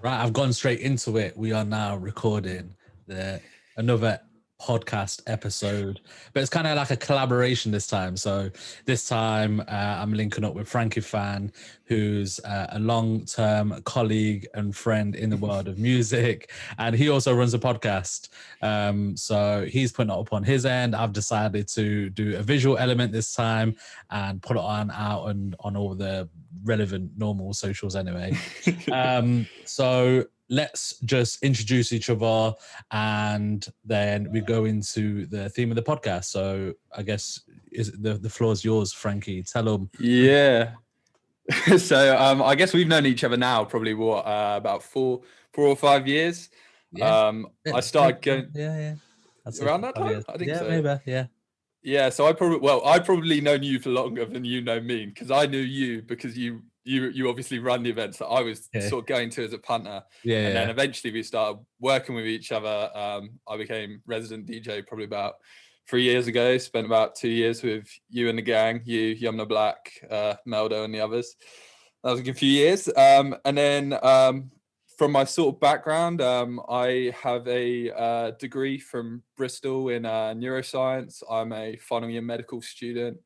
Right, I've gone straight into it. We are now recording another podcast episode, but it's kind of like a collaboration this time. So this time I'm linking up with Frankie Fan, who's a long-term colleague and friend in the world of music, and he also runs a podcast. So he's putting it up on his end. I've decided to do a visual element this time and put it on all the relevant normal socials anyway. So let's just introduce each other and then we go into the theme of the podcast. So I guess the floor is yours, Frankie. Tell them. Yeah. So I guess we've known each other now probably about four or 5 years. Yeah. I started going Yeah. I'd say around for that 5 years. time. I think Yeah, so. maybe. Yeah. Yeah. So I probably known you for longer than you know me, because I knew you because you obviously run the events that I was Okay. sort of going to as a punter. Yeah. And then eventually we started working with each other. I became resident DJ probably about 3 years ago. Spent about 2 years with you and the gang, you, Yumna Black, Meldo and the others. That was a good few years. And then from my sort of background, I have a degree from Bristol in neuroscience. I'm a final year medical student.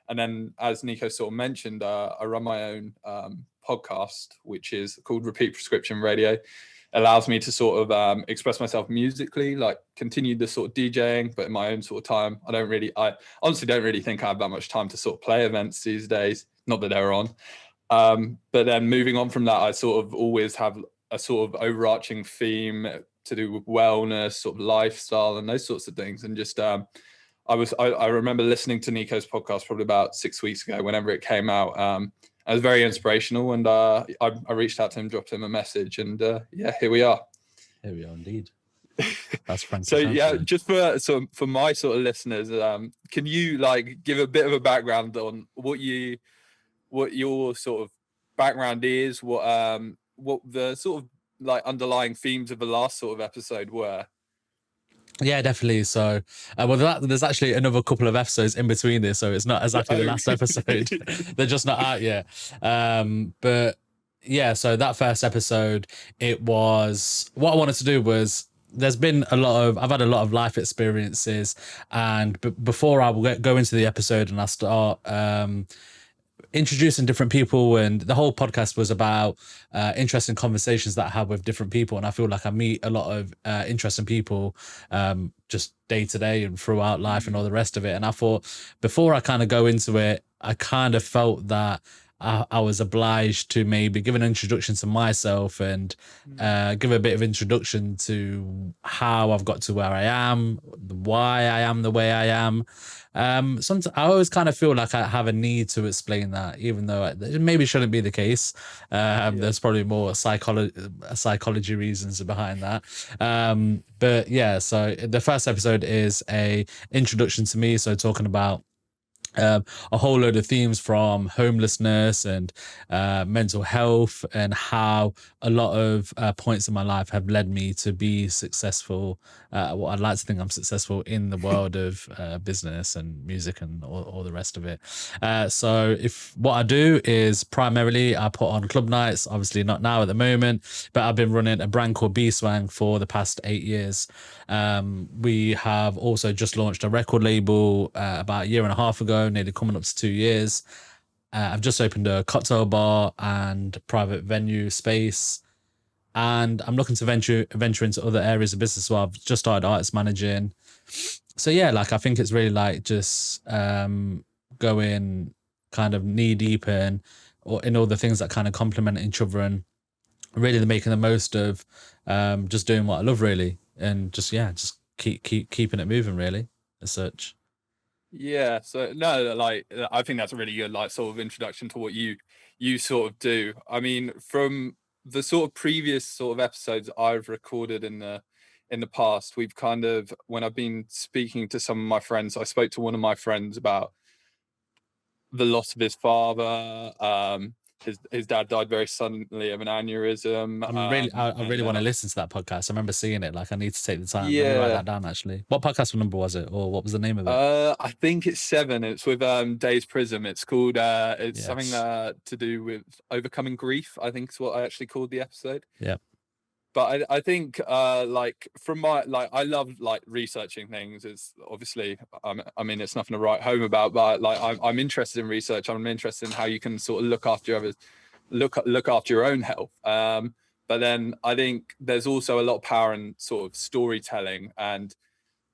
And then, as Nico sort of mentioned, I run my own podcast, which is called Repeat Prescription Radio. Allows me to sort of express myself musically, like continue the sort of DJing, but in my own sort of time. I honestly don't really think I have that much time to sort of play events these days. Not that they're on. But then moving on from that, I sort of always have a sort of overarching theme to do with wellness, sort of lifestyle and those sorts of things. And just, I remember listening to Nico's podcast probably about 6 weeks ago, whenever it came out. It was very inspirational, and I reached out to him, dropped him a message, and yeah, here we are. Here we are, indeed. That's Frankie. So yeah, just for my sort of listeners, can you like give a bit of a background on what your sort of background is, what the sort of like underlying themes of the last sort of episode were? Yeah, definitely. So, there's actually another couple of episodes in between this, so it's not exactly the last episode. They're just not out yet. But yeah, so that first episode, it was what I wanted to do was. I've had a lot of life experiences, and before I will go into the episode and I start introducing different people, and the whole podcast was about interesting conversations that I have with different people, and I feel like I meet a lot of interesting people just day to day and throughout life and all the rest of it. And I thought before I kind of go into it, I kind of felt that I was obliged to maybe give an introduction to myself and give a bit of introduction to how I've got to where I am, why I am the way I am. Sometimes I always kind of feel like I have a need to explain that, even though it maybe shouldn't be the case. There's probably more psychology reasons behind that. But yeah, so the first episode is a introduction to me, so talking about a whole load of themes from homelessness and mental health, and how a lot of points in my life have led me to be successful. Well, I'd like to think I'm successful in the world of business and music and all the rest of it. So if what I do is primarily I put on club nights, obviously not now at the moment, but I've been running a brand called B-Swang for the past 8 years. We have also just launched a record label about a year and a half ago, nearly coming up to 2 years. I've just opened a cocktail bar and private venue space, and I'm looking to venture into other areas of business. So I've just started artist managing. So yeah, like I think it's really like just going kind of knee deep in all the things that kind of complement each other, and really making the most of just doing what I love, really, and just keeping it moving, really, as such. Yeah, so no, like I think that's a really good like sort of introduction to what you sort of do. I mean, from the sort of previous sort of episodes I've recorded in the past, we've kind of, when I've been speaking to some of my friends, I spoke to one of my friends about the loss of his father. His dad died very suddenly of an aneurysm. I really want to listen to that podcast. I remember seeing it. Like, I need to take the time. Let me write Yeah. that down, actually. What podcast number was it, or what was the name of it? I think it's 7. It's with Days Prism. It's called something to do with overcoming grief, I think is what I actually called the episode. Yeah. But I think like from my like I love like researching things. It's obviously I mean it's nothing to write home about, but like I'm interested in research. I'm interested in how you can sort of look after others, look after your own health. But then I think there's also a lot of power in sort of storytelling and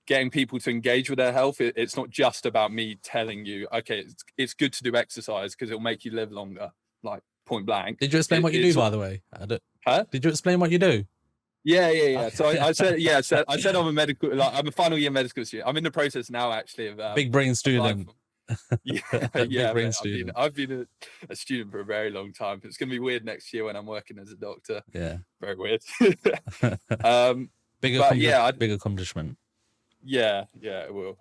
getting people to engage with their health. It's not just about me telling you, okay, it's good to do exercise because it'll make you live longer, like point blank. Did you explain what you do, by the way? Huh? Did you explain what you do? Yeah. So I said, I said I'm a medical, like I'm a final year medical student. I'm in the process now, actually, of big brain student. Yeah. Brain student. I've been a student for a very long time. It's gonna be weird next year when I'm working as a doctor. Yeah, very weird. Big accomplishment. Yeah, it will.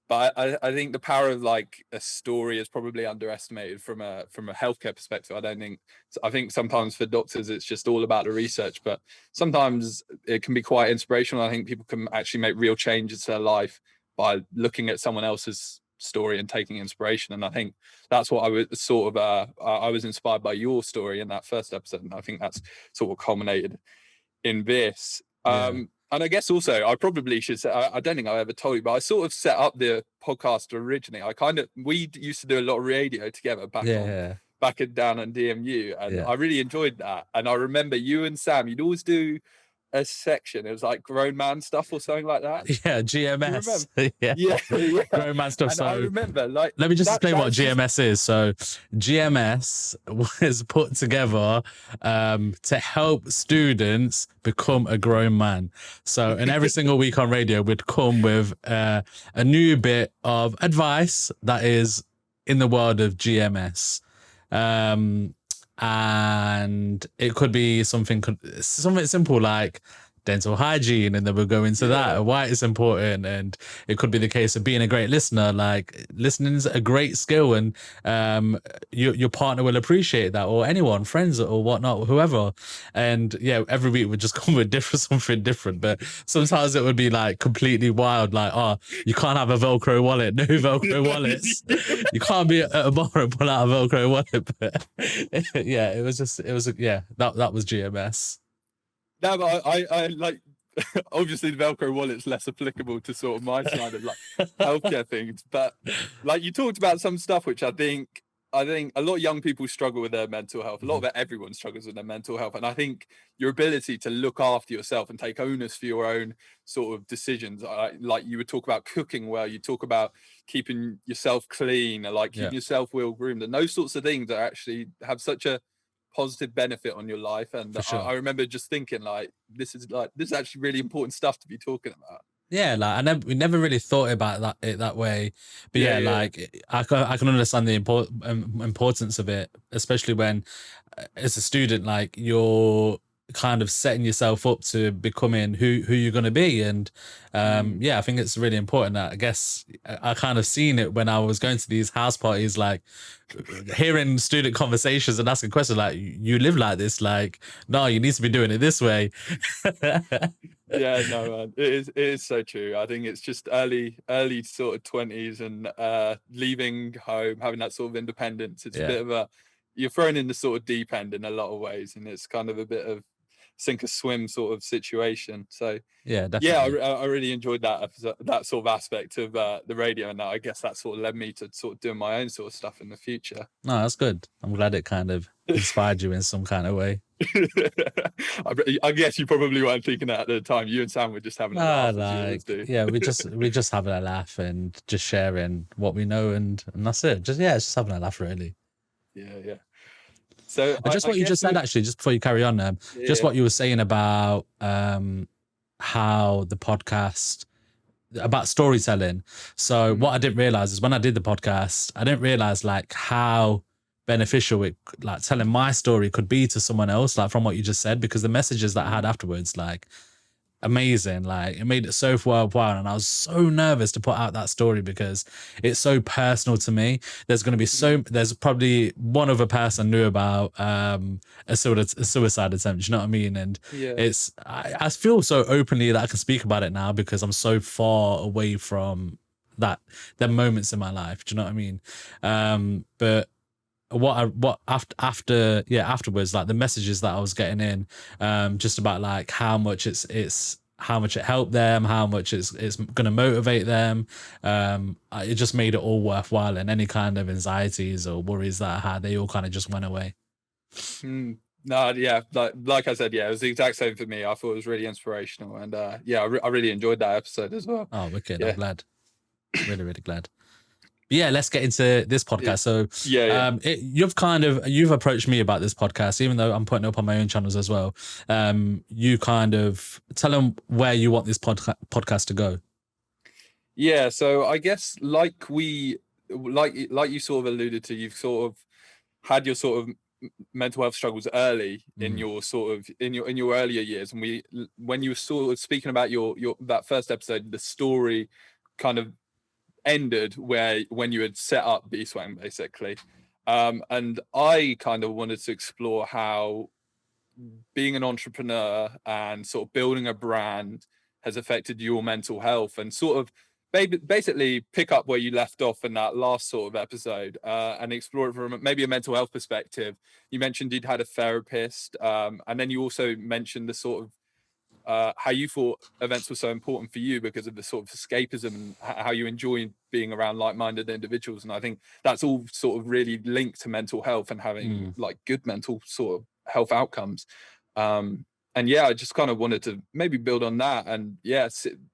But I think the power of like a story is probably underestimated from a healthcare perspective. I think sometimes for doctors it's just all about the research, but sometimes it can be quite inspirational. I think people can actually make real changes to their life by looking at someone else's story and taking inspiration. And I think that's what I was sort of I was inspired by your story in that first episode, and I think that's sort of culminated in this. And I guess also I probably should say, I don't think I ever told you, but I sort of set up the podcast originally. We used to do a lot of radio together back down on DMU, and I really enjoyed that. And I remember you and Sam, you'd always do a section. It was like grown man stuff or something like that. Yeah, GMS. Yeah. Grown man stuff. And so I remember, like, let me just explain what GMS is. So GMS was put together to help students become a grown man. So in every single week on radio, we'd come with a new bit of advice that is in the world of GMS. And it could be something simple like dental hygiene, and then we'll go into that, why it's important. And it could be the case of being a great listener, like listening is a great skill, and your partner will appreciate that, or anyone, friends or whatnot, whoever. And every week would just come with something different, but sometimes it would be like completely wild, like, oh, you can't have a Velcro wallet, no Velcro wallets. You can't be at a bar and pull out a Velcro wallet. But that was GMS. No, but I like, obviously the Velcro wallet's less applicable to sort of my side of like healthcare things, but like you talked about some stuff which I think a lot of young people struggle with their mental health. A lot of everyone struggles with their mental health, and I think your ability to look after yourself and take onus for your own sort of decisions, like you would talk about cooking well, you talk about keeping yourself clean, like keeping yourself well groomed, and those sorts of things that actually have such a positive benefit on your life. And sure. I remember just thinking like this is actually really important stuff to be talking about. Yeah, like we never really thought about it that way, but like I can understand the importance of it, especially when as a student, like you're kind of setting yourself up to becoming who you're going to be. And I think it's really important. That I guess I kind of seen it when I was going to these house parties, like hearing student conversations and asking questions like, you live like this, like, no, you need to be doing it this way. Yeah, no, man, it is so true. I think it's just early sort of 20s and leaving home, having that sort of independence. It's a bit of you're thrown in the sort of deep end in a lot of ways, and it's kind of a bit of sink or swim sort of situation. So definitely. I really enjoyed that sort of aspect of the radio, and I guess that sort of led me to sort of doing my own sort of stuff in the future. No, that's good. I'm glad it kind of inspired you in some kind of way. I guess you probably weren't thinking that at the time. You and Sam were just having a laugh. We just having a laugh and just sharing what we know, and that's it. It's just having a laugh, really. Yeah. So just what you just said, actually, just before you carry on, what you were saying about how the podcast, about storytelling. So what I didn't realize is when I did the podcast, I didn't realize like how beneficial it, like telling my story could be to someone else, like from what you just said, because the messages that I had afterwards, like amazing, like it made it so worthwhile. And I was so nervous to put out that story because it's so personal to me. There's going to be there's probably one other person knew about a suicide attempt, you know what I mean? And it's I feel so openly that I can speak about it now because I'm so far away from them moments in my life, do you know what I mean? But afterwards, like the messages that I was getting in, just about like how much it's how much it helped them, how much it's going to motivate them. It just made it all worthwhile, and any kind of anxieties or worries that I had, they all kind of just went away. No, yeah, like I said, yeah, it was the exact same for me. I thought it was really inspirational, and yeah, I really enjoyed that episode as well. Oh, wicked! Yeah. I'm glad. Really, really glad. Yeah, let's get into this podcast. So, you've approached me about this podcast, even though I'm putting it up on my own channels as well. You kind of tell them where you want this podcast to go. Yeah, so I guess like you sort of alluded to, you've sort of had your sort of mental health struggles early in your sort of in your earlier years, and when you were sort of speaking about your that first episode, the story kind of ended when you had set up B-Swang basically, and I kind of wanted to explore how being an entrepreneur and sort of building a brand has affected your mental health, and sort of basically pick up where you left off in that last sort of episode, and explore it from maybe a mental health perspective. You mentioned you'd had a therapist, and then you also mentioned the sort of how you thought events were so important for you because of the sort of escapism and how you enjoy being around like-minded individuals. And I think that's all sort of really linked to mental health and having like good mental sort of health outcomes. And yeah, I just kind of wanted to maybe build on that, and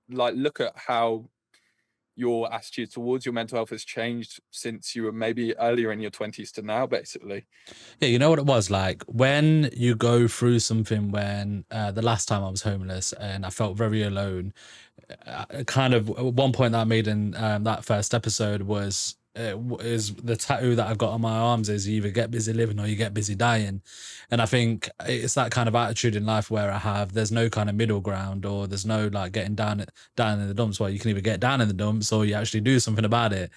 like look at how your attitude towards your mental health has changed since you were maybe earlier in your 20s to now, basically. Yeah, you know what it was like when you go through something. When the last time I was homeless and I felt very alone, kind of one point that I made in that first episode was is the tattoo that I've got on my arms is you either get busy living or you get busy dying. And I think it's that kind of attitude in life where there's no kind of middle ground, or there's no like getting down in the dumps, where you can either get down in the dumps or you actually do something about it.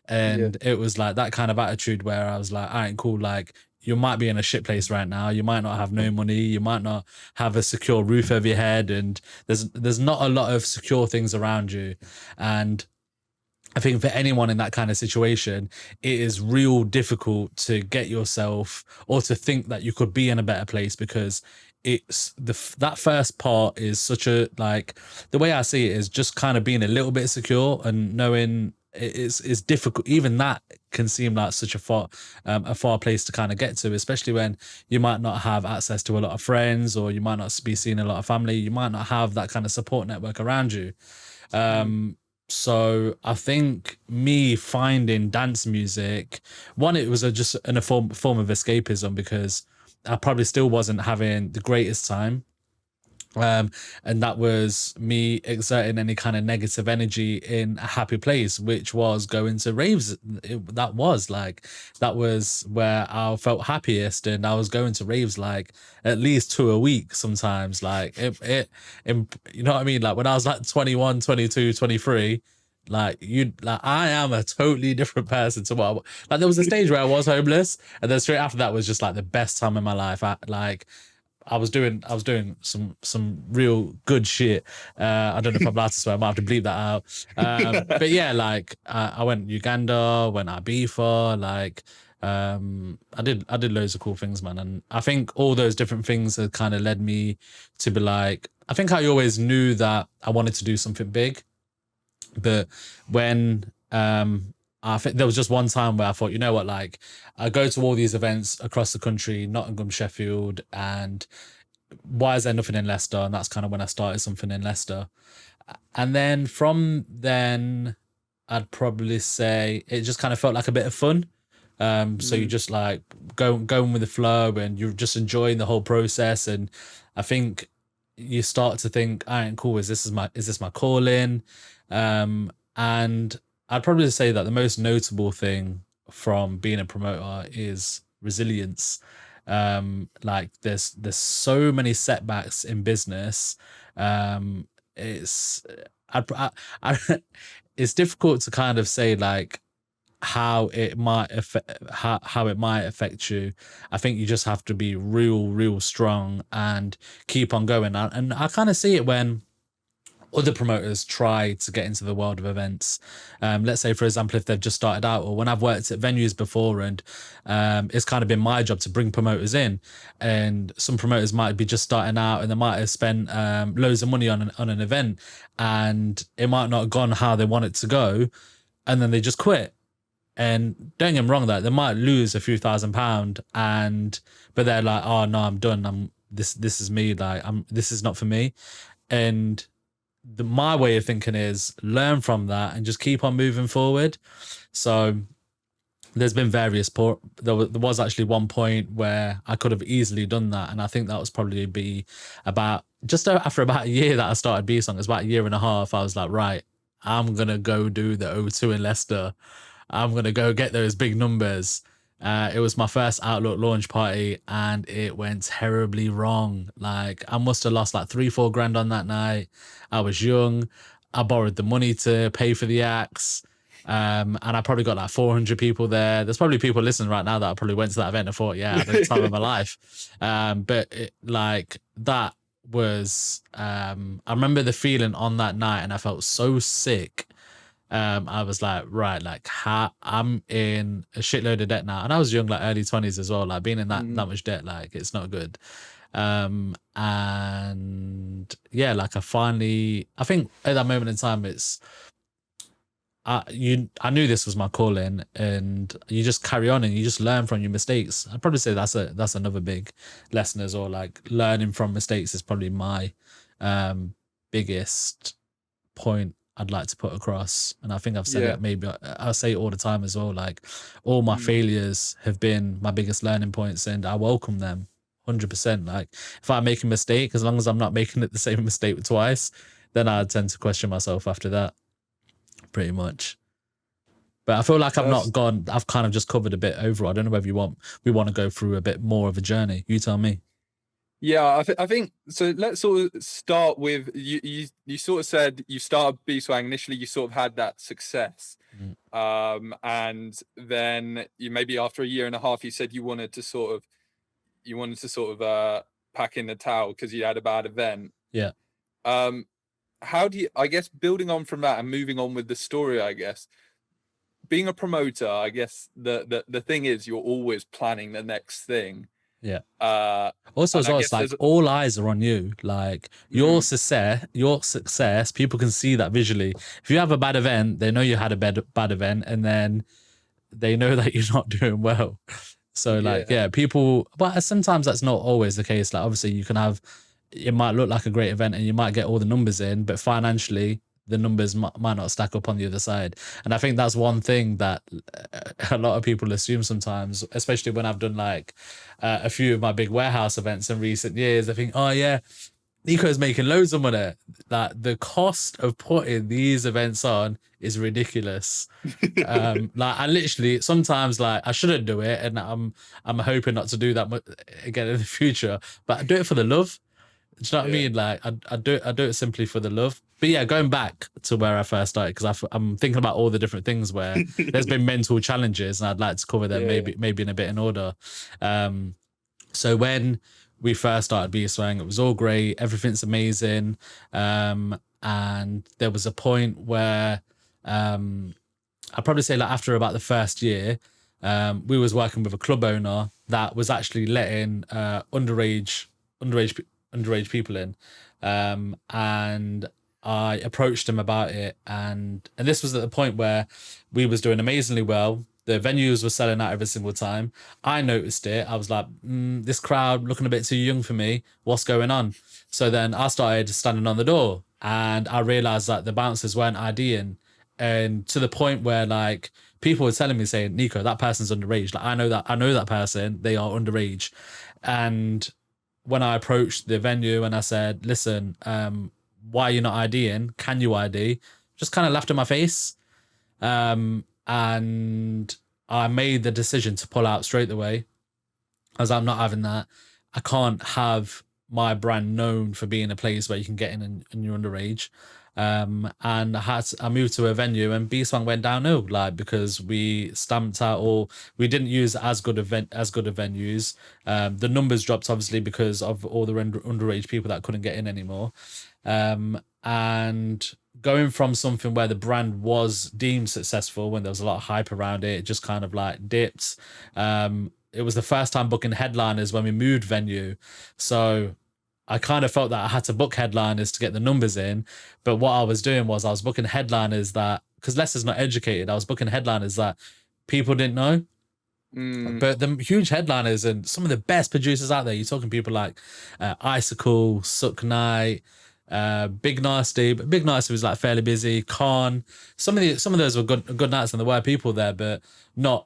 And it was like that kind of attitude where I was like, all right, cool, like you might be in a shit place right now. You might not have no money. You might not have a secure roof over your head, and there's not a lot of secure things around you. And I think for anyone in that kind of situation, it is real difficult to get yourself or to think that you could be in a better place, because it's that first part is such a, like, the way I see it is just kind of being a little bit secure and knowing it's difficult. Even that can seem like such a far place to kind of get to, especially when you might not have access to a lot of friends, or you might not be seeing a lot of family. You might not have that kind of support network around you. So I think me finding dance music, one, it was just a form of escapism, because I probably still wasn't having the greatest time. And that was me exerting any kind of negative energy in a happy place, which was going to raves. That was where I felt happiest, and I was going to raves like at least 2 a week sometimes. Like you know what I mean? Like when I was like 21, 22, 23, like I am a totally different person to what like there was a stage where I was homeless, and then straight after that was just like the best time in my life. I was doing some real good shit. I don't know if I'm allowed to swear. I might have to bleep that out. But yeah, like I went Uganda, went Ibiza, like I did loads of cool things, man. And I think all those different things have kind of led me to be like, I think I always knew that I wanted to do something big, but when I think there was just one time where I thought, you know what, like I go to all these events across the country, Nottingham, Sheffield, and why is there nothing in Leicester? And that's kind of when I started something in Leicester. And then from then, I'd probably say it just kind of felt like a bit of fun. So you just like going with the flow, and you're just enjoying the whole process. And I think you start to think, all right, cool, is this my calling? And I'd probably say that the most notable thing from being a promoter is resilience. Like there's so many setbacks in business. It's it's difficult to kind of say like how it might affect you. I think you just have to be real strong and keep on going. And I kind of see it when other promoters try to get into the world of events. Let's say, for example, if they've just started out, or when I've worked at venues before, and it's kind of been my job to bring promoters in, and some promoters might be just starting out and they might have spent loads of money on an event, and it might not have gone how they want it to go, and then they just quit. And don't get me wrong, that they might lose a few £1,000, but they're like, oh no, I'm done. This is me. Like, this is not for me. And my way of thinking is learn from that and just keep on moving forward. So there's been various there was actually one point where I could have easily done that, and I think that was probably be about just after about a year that I started B-Song. It was about a year and a half. I was like, right, I'm gonna go do the O2 in Leicester. I'm gonna go get those big numbers. It was my first Outlook launch party, and it went terribly wrong. Like, I must have lost like 3-4 grand on that night. I was young. I borrowed the money to pay for the acts. And I probably got like 400 people there. There's probably people listening right now that I probably went to that event and thought, yeah, the time of my life. But like that was, I remember the feeling on that night, and I felt so sick. I was like, right, like I'm in a shitload of debt now. And I was young, like early 20s as well. Like being in that much debt, like it's not good. And yeah, like I think at that moment in time, I knew this was my calling, and you just carry on and you just learn from your mistakes. I'd probably say that's another big lesson as well. Like learning from mistakes is probably my biggest point I'd like to put across. And I think I've said it, maybe I'll say it all the time as well. Like all my failures have been my biggest learning points, and I welcome them 100%. Like if I make a mistake, as long as I'm not making it the same mistake twice, then I tend to question myself after that, pretty much. But I feel like I've kind of just covered a bit overall. I don't know whether we want to go through a bit more of a journey. You tell me. Yeah, I think so. Let's sort of start with you sort of said you started B-Swang initially. You sort of had that success, and then you maybe after a year and a half, you said you wanted to sort of pack in the towel because you had a bad event. Yeah. How do you? I guess building on from that and moving on with the story. I guess being a promoter, I guess the thing is you're always planning the next thing. Yeah. Also, as well, it's like all eyes are on you. Like your success, people can see that visually. If you have a bad event, they know you had a bad event, and then they know that you're not doing well. So, like, people. But sometimes that's not always the case. Like, obviously, it might look like a great event, and you might get all the numbers in, but financially, the numbers might not stack up on the other side. And I think that's one thing that a lot of people assume sometimes, especially when I've done like a few of my big warehouse events in recent years. I think, oh yeah, Nico's making loads of money. Like the cost of putting these events on is ridiculous. Like I literally sometimes like I shouldn't do it, and I'm hoping not to do that again in the future. But I do it for the love. Do you know what I mean? Like I do it simply for the love. But yeah, going back to where I first started, because I'm thinking about all the different things where there's been mental challenges, and I'd like to cover them maybe in a bit in order. So when we first started B-Swang, it was all great, everything's amazing, and there was a point where I'd probably say like after about the first year, we was working with a club owner that was actually letting underage people in, and I approached him about it, and this was at the point where we was doing amazingly well. The venues were selling out every single time. I noticed it. I was like, this crowd looking a bit too young for me. What's going on? So then I started standing on the door, and I realized that the bouncers weren't IDing, and to the point where like people were telling me saying, Nico, that person's underage. Like I know that person, they are underage. And when I approached the venue and I said, listen, why are you not IDing? Can you ID? Just kind of laughed in my face. And I made the decision to pull out straight away, as I'm not having that. I can't have my brand known for being a place where you can get in and you're underage. And I moved to a venue, and B-Swang went downhill, like because we stamped out, or we didn't use as good of venues. The numbers dropped obviously because of all the underage people that couldn't get in anymore. and going from something where the brand was deemed successful, when there was a lot of hype around it, it just kind of like dipped. It was the first time booking headliners when we moved venue, so I kind of felt that I had to book headliners to get the numbers in. But what I was doing was I was booking headliners that, because Leicester's not educated, I was booking headliners that people didn't know. But the huge headliners and some of the best producers out there, you're talking people like Icicle, Suck Knight, Big Nasty. But Big Nasty was like fairly busy. Khan. Some of those were good nights, and there were people there, but not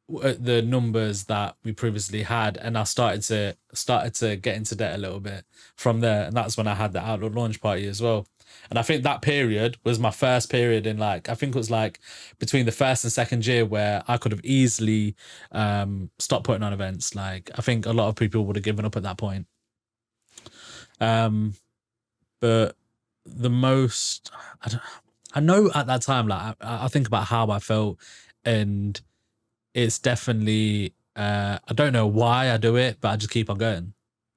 the numbers that we previously had. And I started to get into debt a little bit from there, and that's when I had the Outlook launch party as well. And I think that period was my first period in, like, I think it was like between the first and second year where I could have easily stopped putting on events. Like, I think a lot of people would have given up at that point. But the most, I know at that time, like, I think about how I felt, and it's definitely, I don't know why I do it, but I just keep on going.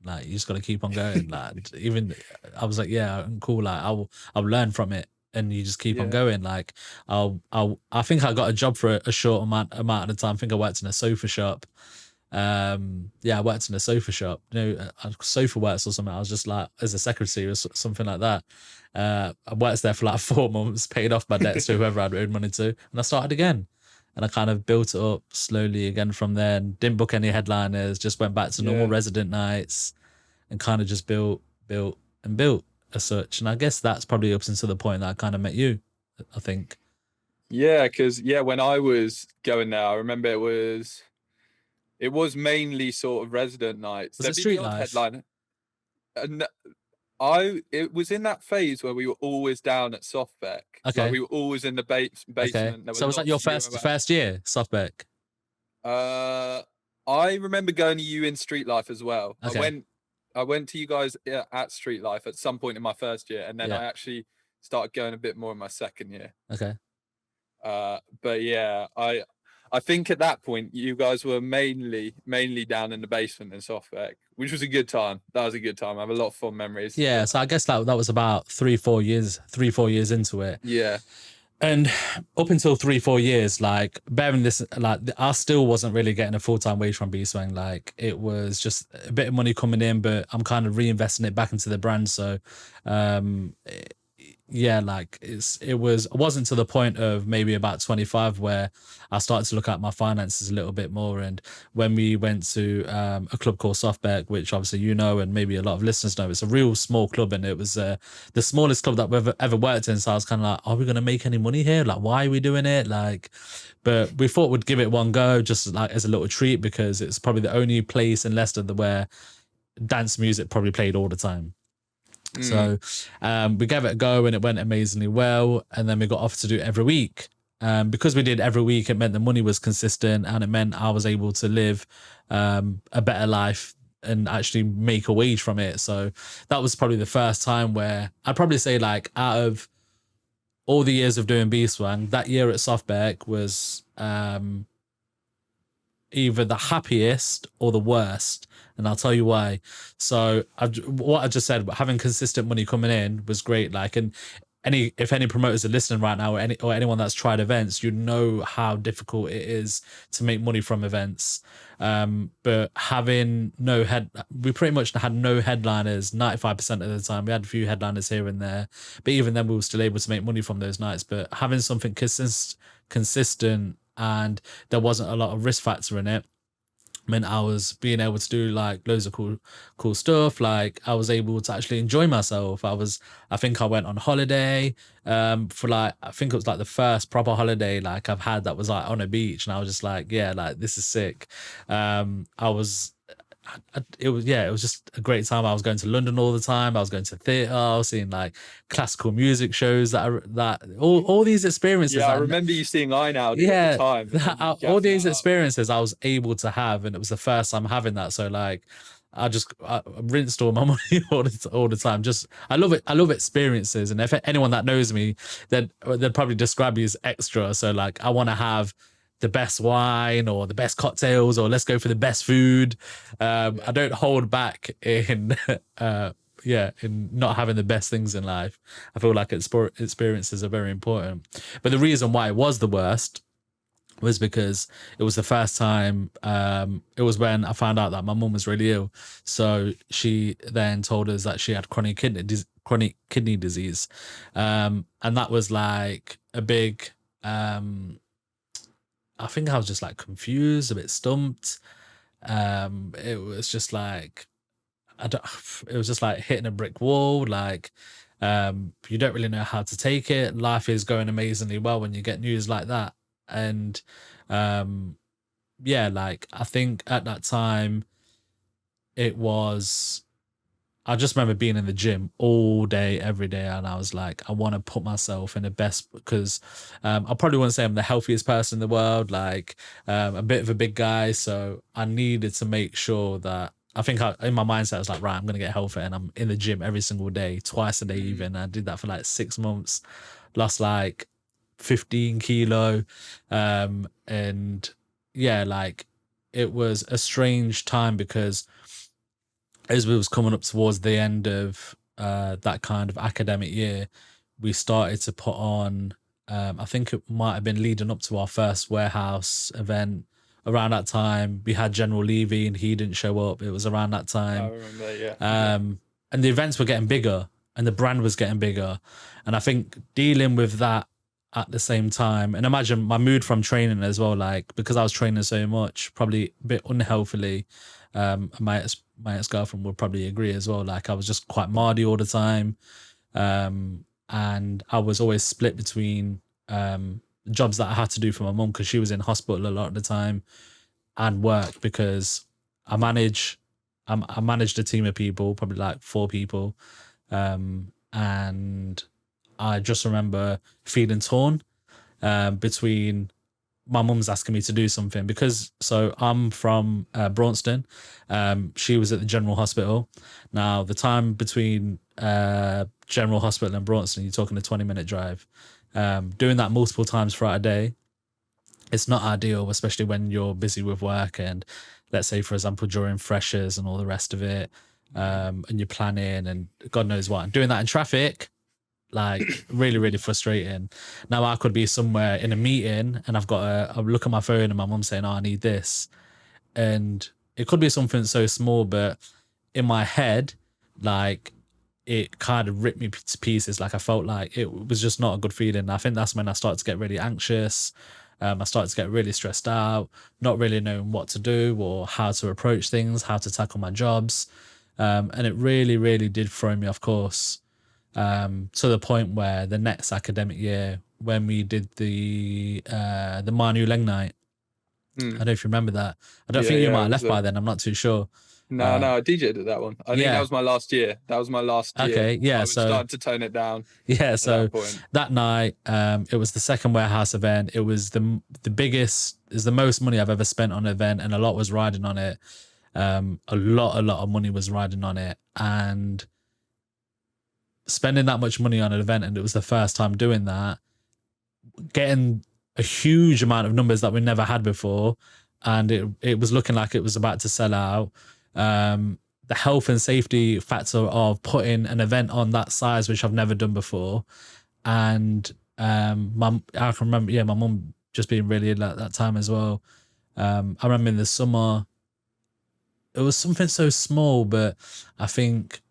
Like, you just got to keep on going. Like, even I was like, yeah, I'm cool. Like, I'll learn from it, and you just keep on going. Like, I think I got a job for a short amount of the time. I think I worked in a sofa shop. I worked in a sofa shop, Sofa Works or something. I was just like, as a secretary or something like that. I worked there for like 4 months, paid off my debts to whoever I'd owed money to, and I started again. And I kind of built it up slowly again from there, and didn't book any headliners, just went back to normal resident nights, and kind of just built as such. And I guess that's probably up until the point that I kind of met you, I think. Yeah, because when I was going there, I remember it was mainly sort of resident nights. Was it Street Life? Headline. And it was in that phase where we were always down at Softbeck. Okay. Like, we were always in the basement. Okay. So was that your first year, Softbeck? I remember going to you in Street Life as well. Okay. I went to you guys at Street Life at some point in my first year, and then I actually started going a bit more in my second year. Okay. But yeah, I think at that point you guys were mainly down in the basement in Softbeck, which was a good time. That was a good time. I have a lot of fun memories. Yeah, so I guess that was about 3-4 years into it. Yeah. And up until 3-4 years, like, bearing this, like, I still wasn't really getting a full-time wage from B-Swang. Like, it was just a bit of money coming in, but I'm kind of reinvesting it back into the brand. So like, it wasn't to the point of maybe about 25 where I started to look at my finances a little bit more. And when we went to a club called Softbeck, which obviously and maybe a lot of listeners know, it's a real small club, and it was the smallest club that we've ever worked in. So I was kind of like, are we going to make any money here? Like, why are we doing it? Like, but we thought we'd give it one go, just like as a little treat, because it's probably the only place in Leicester where dance music probably played all the time. So we gave it a go, and it went amazingly well. And then we got offered to do it every week. Because we did every week, it meant the money was consistent, and it meant I was able to live a better life and actually make a wage from it. So that was probably the first time where I'd probably say, like, out of all the years of doing B-Swang, that year at Softbeck was either the happiest or the worst, and I'll tell you why. So what I just said, having consistent money coming in was great. Like, and if any promoters are listening right now, or anyone that's tried events, you know how difficult it is to make money from events. But having we pretty much had no headliners 95% of the time. We had a few headliners here and there, but even then we were still able to make money from those nights. But having something consistent, and there wasn't a lot of risk factor in it, meant I was being able to do, like, loads of cool stuff. Like, I was able to actually enjoy myself. I think I went on holiday for, like, I think it was like the first proper holiday like I've had that was like on a beach, and I was just like, yeah, like, this is sick. It was just a great time. I was going to London all the time. I was going to theatre. I was seeing, like, classical music shows that all these experiences. Yeah, I remember you seeing Einaudi at the time. All these experiences I was able to have, and it was the first time having that. So, like, I rinsed all my money all the time. Just I love it. I love experiences, and if anyone that knows me, they'd probably describe me as extra. So, like, I want to have the best wine or the best cocktails, or let's go for the best food. I don't hold back in in not having the best things in life. I feel like experiences are very important. But the reason why it was the worst was because it was the first time. It was when I found out that my mum was really ill. So she then told us that she had chronic kidney disease, and that was like a big. I think I was just like confused, a bit stumped. It was just like I don't. It was just like hitting a brick wall. Like, you don't really know how to take it. Life is going amazingly well when you get news like that, and yeah, like I think at that time it was. I just remember being in the gym all day, every day, and I was like, I want to put myself in the best because I probably wouldn't say I'm the healthiest person in the world, like a bit of a big guy. So I needed to make sure that in my mindset, I was like, right, I'm going to get healthy and I'm in the gym every single day, twice a day even. I did that for like 6 months, lost like 15 kilo. And yeah, like it was a strange time because as we was coming up towards the end of that kind of academic year, we started to put on, I think it might have been leading up to our first warehouse event. Around that time, we had General Levy and he didn't show up. It was around that time. I remember, yeah. And the events were getting bigger and the brand was getting bigger. And I think dealing with that at the same time, and imagine my mood from training as well, like because I was training so much, probably a bit unhealthily. My ex-girlfriend would probably agree as well. Like I was just quite mardy all the time. And I was always split between jobs that I had to do for my mum because she was in hospital a lot of the time and work because I managed a team of people, probably like 4 people. And I just remember feeling torn between my mum's asking me to do something because so I'm from Braunston. She was at the General Hospital. Now the time between General Hospital and Braunston, you're talking a 20-minute drive. Doing that multiple times throughout a day, it's not ideal, especially when you're busy with work and let's say, for example, during freshers and all the rest of it, and you're planning and God knows what. And doing that in traffic, like really, really frustrating. Now I could be somewhere in a meeting and I've got a look at my phone and my mum's saying, oh, I need this. And it could be something so small, but in my head, like it kind of ripped me to pieces. Like I felt like it was just not a good feeling. I think that's when I started to get really anxious. I started to get really stressed out, not really knowing what to do or how to approach things, how to tackle my jobs. And it really, really did throw me off course. To the point where the next academic year, when we did the Manu Leng night, I don't know if you remember that. I don't think you might have left by then. I'm not too sure. No, I DJ'd at that one. I think that was my last year. That was my last year. Okay, yeah. I was starting to tone it down. Yeah, so that night, it was the second warehouse event. It was the biggest, is the most money I've ever spent on an event, and a lot was riding on it. A lot of money was riding on it, and spending that much money on an event, and it was the first time doing that, getting a huge amount of numbers that we never had before, and it was looking like it was about to sell out. The health and safety factor of putting an event on that size, which I've never done before, and I can remember, my mum just being really ill at that time as well. I remember in the summer, it was something so small, but I think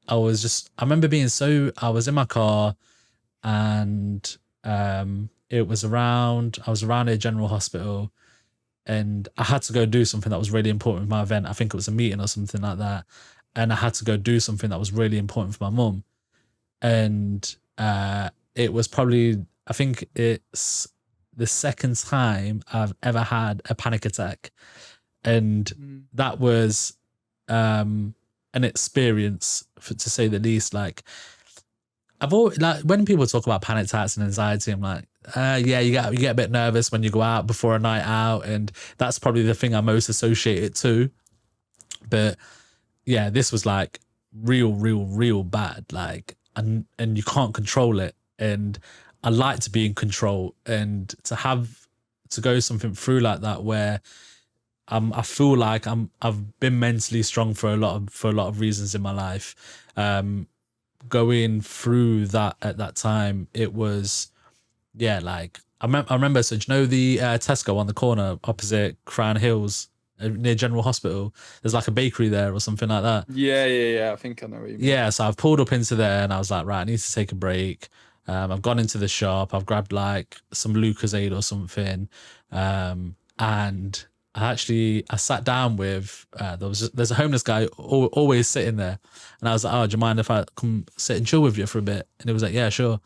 I remember I was in my car and I was around a general hospital and I had to go do something that was really important with my event. I think it was a meeting or something like that. And I had to go do something that was really important for my mum. And it was probably, I think it's the second time I've ever had a panic attack. And that was an experience, to say the least. Like, I've always, like, when people talk about panic attacks and anxiety, I'm like, yeah, you get a bit nervous when you go out before a night out, and that's probably the thing I most associate it to. But yeah, this was like real bad. Like, and you can't control it. And I like to be in control, and to go something through like that where I feel like I've been mentally strong for a lot of reasons in my life. Going through that at that time, it was, yeah, like I remember. So do you know the Tesco on the corner opposite Crown Hills near General Hospital? There's like a bakery there or something like that. Yeah. I think I know what you mean. Yeah, so I've pulled up into there and I was like, right, I need to take a break. I've gone into the shop. I've grabbed like some Lucozade or something, and I sat down with there's a homeless guy always sitting there, and I was like, oh, do you mind if I come sit and chill with you for a bit? And he was like, yeah, sure.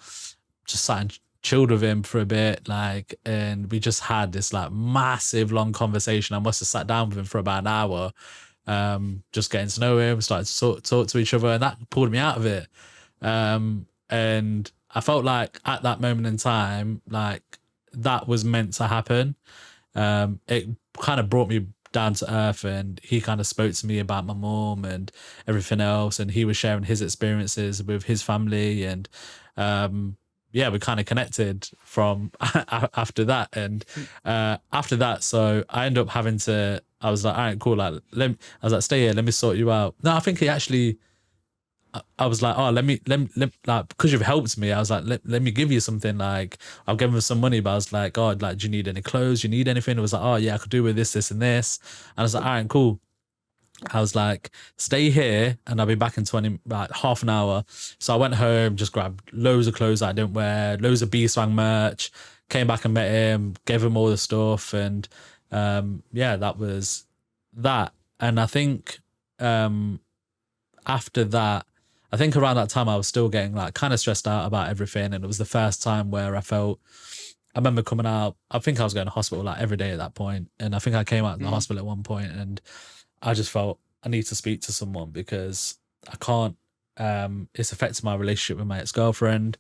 Just sat and chilled with him for a bit, like, and we just had this like massive long conversation. I must have sat down with him for about an hour, just getting to know him, started to talk to each other, and that pulled me out of it. And I felt like at that moment in time, like that was meant to happen. It kind of brought me down to earth, and he kind of spoke to me about my mom and everything else, and he was sharing his experiences with his family, and yeah, we kind of connected from after that. And after that, so I ended up having to, I was like, all right, cool, like I was like, stay here, let me sort you out. No, I think he actually, I was like, oh, let me like, because you've helped me, I was like, let me give you something. Like, I'll give him some money, but I was like, oh, like, do you need any clothes? Do you need anything? It was like, oh yeah, I could do with this and this. And I was like, all right, cool. I was like, stay here and I'll be back in 20, like half an hour. So I went home, just grabbed loads of clothes that I didn't wear, loads of B-Swang merch, came back and met him, gave him all the stuff. And yeah, that was that. And I think after that, I think around that time I was still getting like kind of stressed out about everything. And it was the first time where I remember coming out, I think I was going to hospital like every day at that point. And I think I came out of the hospital at one point, and I just felt I need to speak to someone because I can't, it's affected my relationship with my ex-girlfriend.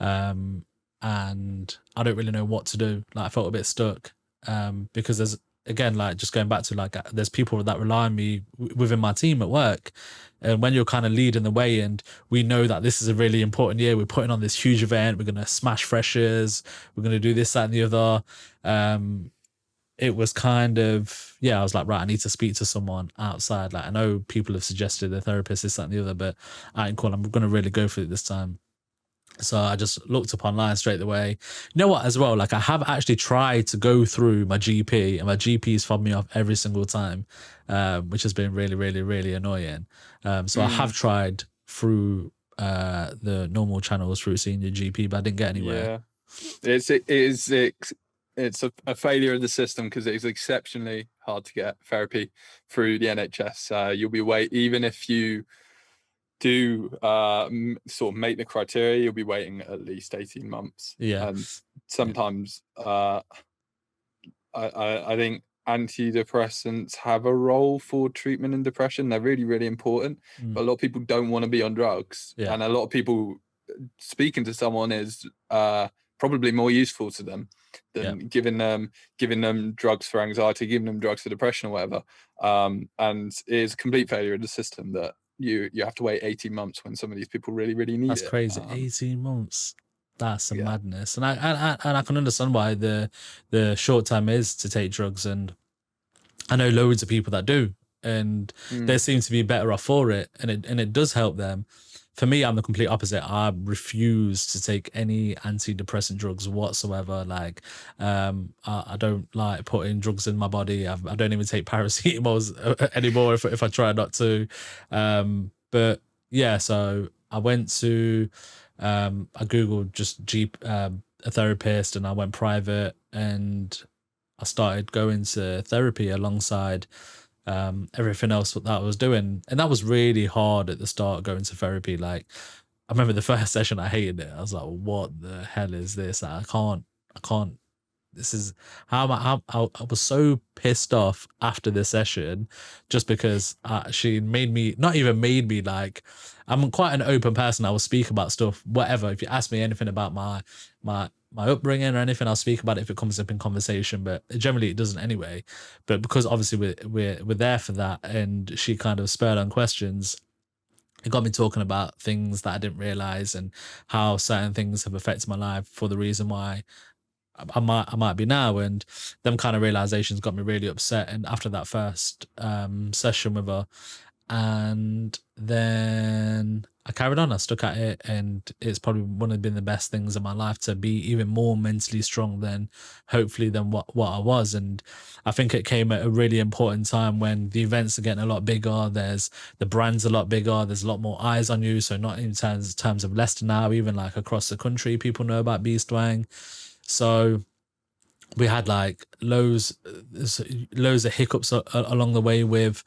And I don't really know what to do. Like, I felt a bit stuck, because there's, again, like just going back to like, there's people that rely on me within my team at work. And when you're kind of leading the way, and we know that this is a really important year, we're putting on this huge event, we're going to smash freshers, we're going to do this, that, and the other. It was kind of, yeah, I was like, right, I need to speak to someone outside. Like, I know people have suggested a therapist, this, that, and the other, but I ain't cool. I'm going to really go for it this time. So I just looked up online straight away. You know what, as well, like I have actually tried to go through my GP, and my GP's fobbed me off every single time, which has been really, really, really annoying. So I have tried through the normal channels through seeing your GP, but I didn't get anywhere. Yeah, it's a failure of the system because it is exceptionally hard to get therapy through the NHS. You'll be even if you do sort of make the criteria, you'll be waiting at least 18 months. Yeah. And sometimes I think antidepressants have a role for treatment in depression. They're really, really important. But a lot of people don't want to be on drugs. Yeah. And a lot of people, speaking to someone is probably more useful to them than giving them drugs for anxiety, giving them drugs for depression or whatever. And it's a complete failure of the system that you have to wait 18 months when some of these people really, really need it. That's crazy. 18 months. That's a madness. And I can understand why the short term is to take drugs, and I know loads of people that do, and they seem to be better off for it, and it does help them. For me, I'm the complete opposite. I refuse to take any antidepressant drugs whatsoever. Like, I don't like putting drugs in my body. I don't even take paracetamol anymore if I try not to. But yeah, so I went to, I Googled just a therapist, and I went private, and I started going to therapy alongside everything else that I was doing. And that was really hard at the start, going to therapy. Like, I remember the first session, I hated it. I was like, what the hell is this? Like, I can't, this is I was so pissed off after the session, just because she not even made me, like, I'm quite an open person. I will speak about stuff, whatever. If you ask me anything about my upbringing or anything, I'll speak about it if it comes up in conversation, but generally it doesn't anyway. But because obviously we're there for that, and she kind of spurred on questions, it got me talking about things that I didn't realize, and how certain things have affected my life for the reason why I might be now. And them kind of realizations got me really upset. And after that first session with her, and then I carried on. I stuck at it, and it's probably one of been the best things in my life to be even more mentally strong than hopefully than what I was. And I think it came at a really important time when the events are getting a lot bigger. There's the brand's a lot bigger. There's a lot more eyes on you. So not in terms of Leicester now, even like across the country, people know about Beastwang. So we had like loads of hiccups along the way with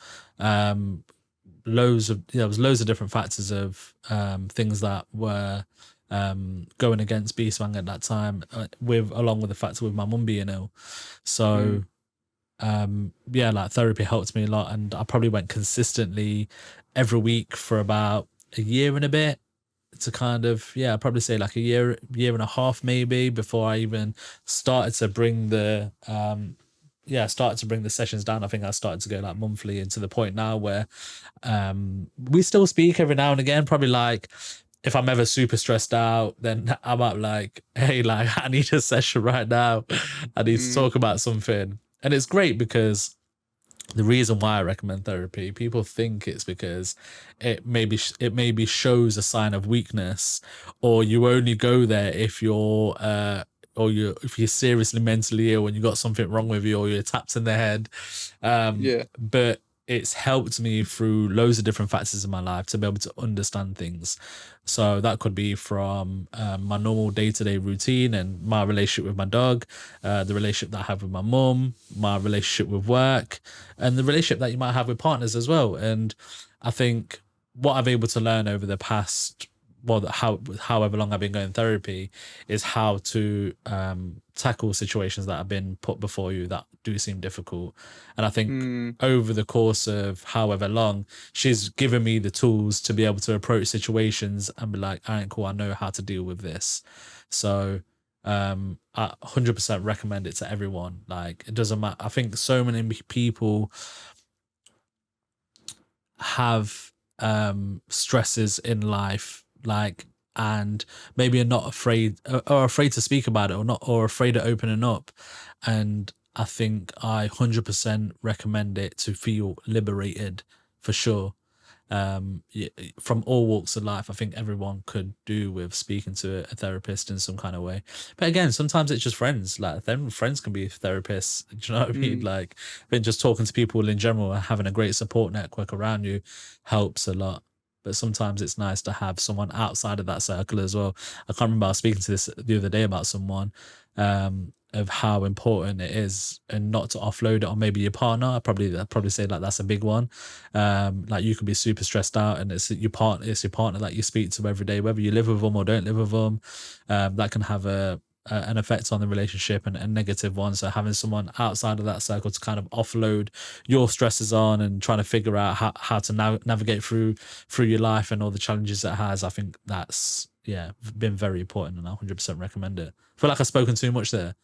there was loads of different factors of things that were going against Beastwang at that time, along with the factor with my mum being ill. So yeah, like therapy helped me a lot, and I probably went consistently every week for about a year and a bit, to kind of, yeah, I'd probably say like a year and a half maybe, before I even started to bring the sessions down. I think I started to go like monthly, and to the point now where we still speak every now and again. Probably like if I'm ever super stressed out, then I'm up like, hey, like I need a session right now. I need to talk about something. And it's great because the reason why I recommend therapy, people think it's because it maybe shows a sign of weakness, or you only go there if you're if you're seriously mentally ill and you got something wrong with you, or you're tapped in the head. But it's helped me through loads of different factors in my life to be able to understand things. So that could be from my normal day-to-day routine and my relationship with my dog, the relationship that I have with my mum, my relationship with work, and the relationship that you might have with partners as well. And I think what I've able to learn over the past, however long I've been going therapy, is how to tackle situations that have been put before you that do seem difficult. And I think over the course of however long, she's given me the tools to be able to approach situations and be like, all right, cool, I know how to deal with this. So I 100% recommend it to everyone. Like, it doesn't matter. I think so many people have stresses in life, like, and maybe are not afraid, or afraid to speak about it, or afraid of opening up. And I think I 100% recommend it to feel liberated, for sure. From all walks of life, I think everyone could do with speaking to a therapist in some kind of way. But again, sometimes it's just friends. Like, then friends can be therapists. Do you know what I mean? Like, I think just talking to people in general and having a great support network around you helps a lot. But sometimes it's nice to have someone outside of that circle as well. I can't remember, I was speaking to this the other day about someone, of how important it is, and not to offload it on maybe your partner. I'd probably say like that's a big one. Like, you can be super stressed out, and it's your partner that you speak to every day, whether you live with them or don't live with them. That can have an effect on the relationship, and a negative one. So having someone outside of that circle to kind of offload your stresses on, and trying to figure out how to navigate through your life and all the challenges it has, I think that's been very important, and I 100% recommend it. I feel like I've spoken too much there.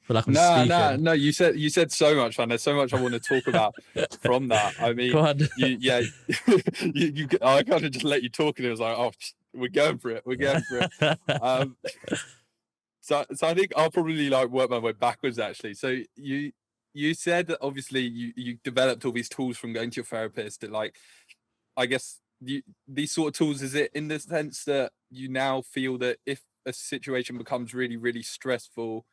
I feel like I'm speaking. No. You said so much, man. There's so much I want to talk about from that. I mean, Go on. I kind of just let you talk, and it was like, oh, we're going for it. So I think I'll probably like work my way backwards, actually. So you said that obviously you developed all these tools from going to your therapist. That, like, I guess these sort of tools, is it in the sense that you now feel that if a situation becomes really, really stressful,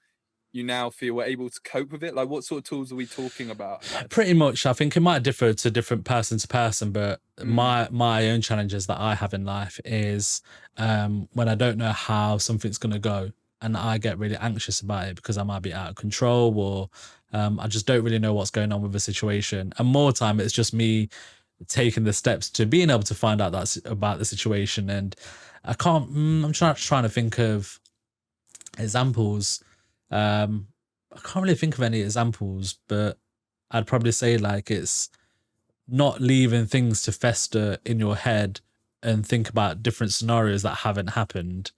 you now feel we're able to cope with it? Like, what sort of tools are we talking about? Pretty much, I think it might differ to different person to person, but my own challenges that I have in life is when I don't know how something's going to go, and I get really anxious about it because I might be out of control, or I just don't really know what's going on with the situation. And more time, it's just me taking the steps to being able to find out about the situation. And I'm trying to think of examples. I can't really think of any examples, but I'd probably say, like, it's not leaving things to fester in your head and think about different scenarios that haven't happened.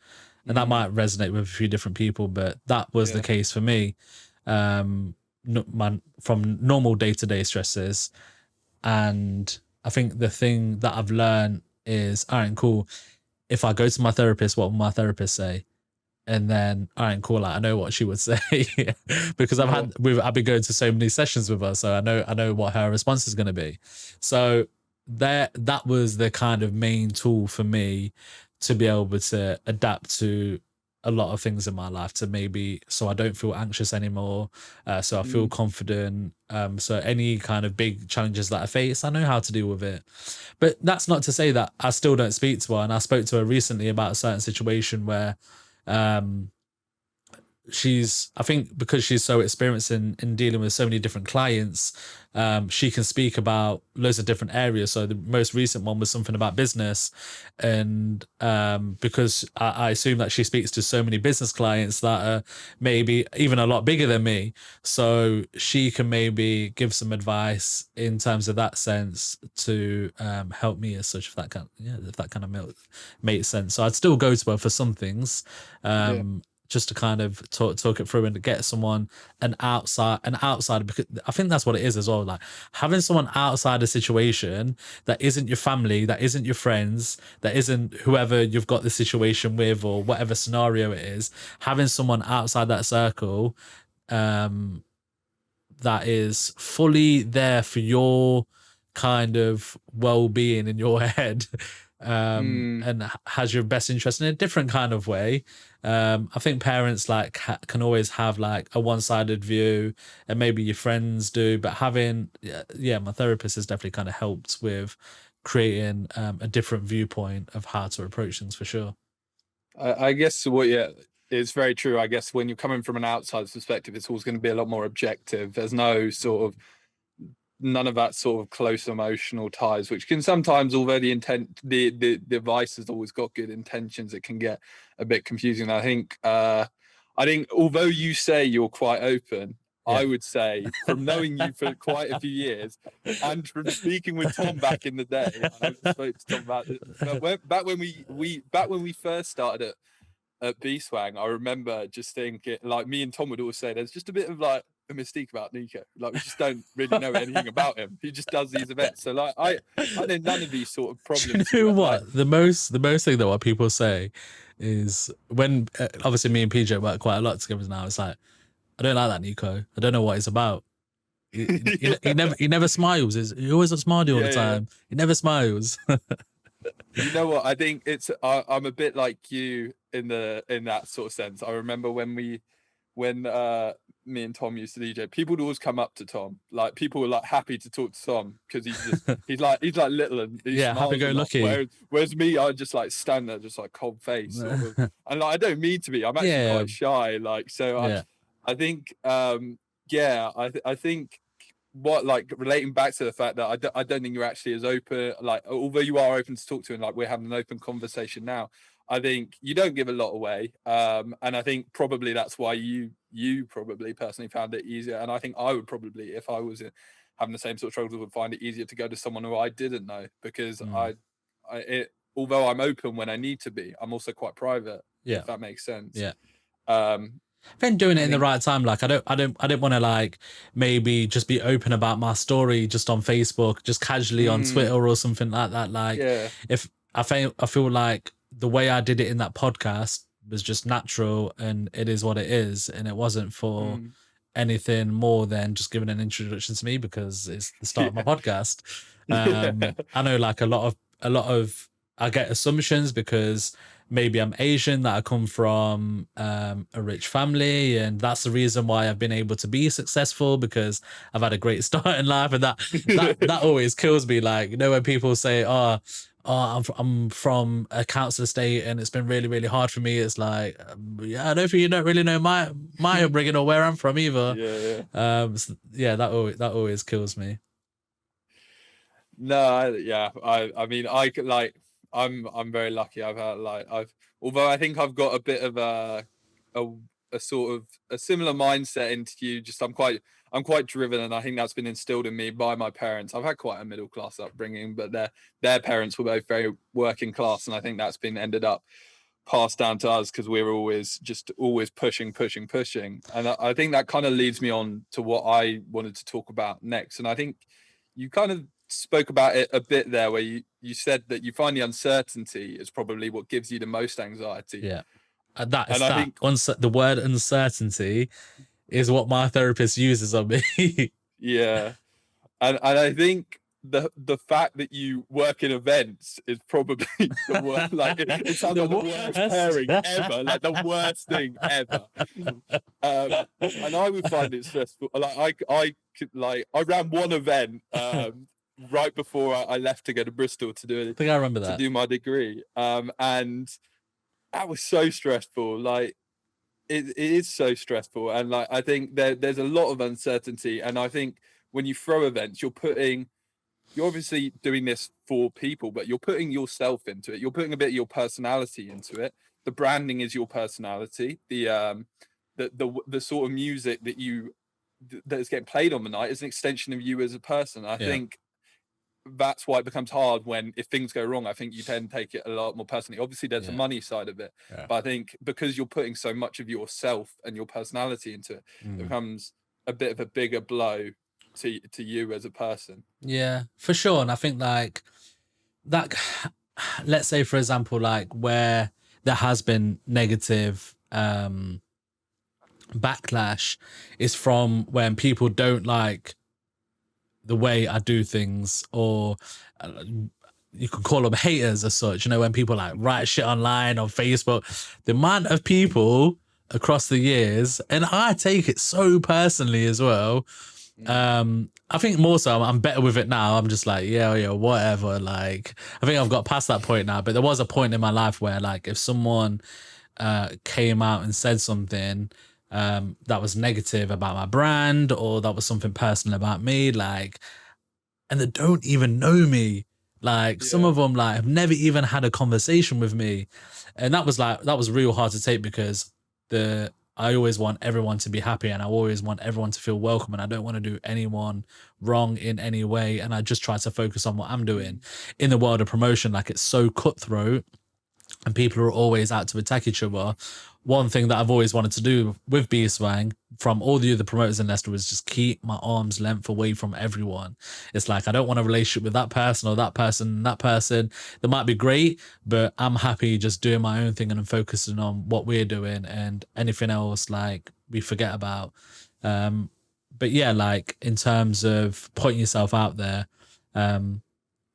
And that might resonate with a few different people, but that was the case for me. From normal day-to-day stresses. And I think the thing that I've learned is, all right, cool, if I go to my therapist, what will my therapist say? And then, all right, cool. Like, I know what she would say because Yeah. I've been going to so many sessions with her, so I know what her response is going to be. So that was the kind of main tool for me to be able to adapt to a lot of things in my life, to maybe so I don't feel anxious anymore, so I feel confident. So any kind of big challenges that I face, I know how to deal with it. But that's not to say that I still don't speak to her. And I spoke to her recently about a certain situation where um I think because she's so experienced in dealing with so many different clients, she can speak about loads of different areas. So the most recent one was something about business, and because I assume that she speaks to so many business clients that are maybe even a lot bigger than me, so she can maybe give some advice in terms of that sense to help me as such, if that kind of makes sense. So I'd still go to her for some things, Yeah. just to kind of talk it through and to get someone an outsider, because I think that's what it is as well. Like having someone outside a situation that isn't your family, that isn't your friends, that isn't whoever you've got the situation with or whatever scenario it is, having someone outside that circle that is fully there for your kind of well-being in your head, and has your best interest in a different kind of way. I think parents like can always have like a one-sided view, and maybe your friends do, but having my therapist has definitely kind of helped with creating a different viewpoint of how to approach things, for sure. I guess it's very true. I guess when you're coming from an outside perspective, it's always going to be a lot more objective. There's none of that sort of close emotional ties, which can sometimes, although the advice has always got good intentions, it can get a bit confusing. I think although you say you're quite open, Yeah. I would say from knowing you for quite a few years and from speaking with Tom back in the day, and I spoke to Tom about it, but back when we first started at B-Swang, I remember just thinking, like, me and Tom would always say, there's just a bit of like a mystique about Nico. Like, we just don't really know anything about him. He just does these events. So like, I know none of these sort of problems. Do you know Like, what? The most thing that what people say is when obviously me and PJ work quite a lot together now. It's like, I don't like that Nico. I don't know what he's about. He never smiles. He always looks smiley all the yeah. time. He never smiles. You know what? I think I'm a bit like you in that sort of sense. I remember when me and Tom used to DJ, people would always come up to Tom. Like, people were like happy to talk to Tom because he's like little and he Yeah, happy smiles go a lot. lucky. Whereas me, I just like stand there just like cold face sort of. And like, I don't mean to be. I'm actually Yeah, quite shy. Like, so yeah, I think I think what, like, relating back to the fact that I don't think you're actually as open, like, although you are open to talk to, and like we're having an open conversation now, I think you don't give a lot away, and I think probably that's why you probably personally found it easier, and I think I would probably, if I was having the same sort of struggles, would find it easier to go to someone who I didn't know, because although I'm open when I need to be, I'm also quite private, yeah, if that makes sense. yeah. um I've been doing it I in the think right time. Like I didn't want to like maybe just be open about my story just on Facebook, just casually on Twitter or something like that. Like yeah. if I feel like the way I did it in that podcast was just natural and it is what it is, and it wasn't for anything more than just giving an introduction to me because it's the start of my Yeah. podcast. Yeah. I know like a lot of I get assumptions because maybe I'm Asian, that I come from a rich family, and that's the reason why I've been able to be successful, because I've had a great start in life, and that always kills me. Like, you know, when people say, I'm from a council estate and it's been really, really hard for me. It's like, yeah, I don't think you don't really know my upbringing or where I'm from either. Yeah. That always kills me. No, I mean, I could, like, I'm very lucky. Although I think I've got a bit of a sort of a similar mindset into you. Just I'm quite driven, and I think that's been instilled in me by my parents. I've had quite a middle class upbringing, but their parents were both very working class, and I think that's been ended up passed down to us because we were always pushing. And I think that kind of leads me on to what I wanted to talk about next. And I think you kind of spoke about it a bit there, where you said that you find the uncertainty is probably what gives you the most anxiety. Yeah. That is And I that. think, The word uncertainty is what my therapist uses on me. yeah, and I think the fact that you work in events is probably the worst. Like it sounds The like the worst worst. pairing ever, like the worst thing ever. And I would find it stressful. I could like I ran one event right before I left to go to Bristol I think I remember to that. do my degree, and that was so stressful. Like it is so stressful, and like I think there's a lot of uncertainty, and I think when you throw events, you're obviously doing this for people, but you're putting yourself into it. You're putting a bit of your personality into it. The branding is your personality. The sort of music that is getting played on the night is an extension of you as a person. I Yeah. think that's why it becomes hard when if things go wrong. I think you tend to take it a lot more personally. Obviously, there's the Yeah. money side of it, Yeah. but I think because you're putting so much of yourself and your personality into it, it becomes a bit of a bigger blow to you as a person. Yeah, for sure. And I think like that, let's say for example, like where there has been negative backlash is from when people don't like the way I do things, or you could call them haters as such, you know, when people like write shit online on Facebook. The amount of people across the years, and I take it so personally as well. I think more so I'm better with it now. I'm just like, yeah, whatever. Like, I think I've got past that point now, but there was a point in my life where like if someone came out and said something that was negative about my brand, or that was something personal about me, like, and they don't even know me. Like some of them like have never even had a conversation with me. And that was real hard to take, because I always want everyone to be happy, and I always want everyone to feel welcome, and I don't want to do anyone wrong in any way. And I just try to focus on what I'm doing. In the world of promotion, like it's so cutthroat and people are always out to attack each other. One thing that I've always wanted to do with B-Swang from all the other promoters in Leicester was just keep my arm's length away from everyone. It's like, I don't want a relationship with that person or that person, that person. They might be great, but I'm happy just doing my own thing and I'm focusing on what we're doing, and anything else, like, we forget about. But yeah, like in terms of putting yourself out there,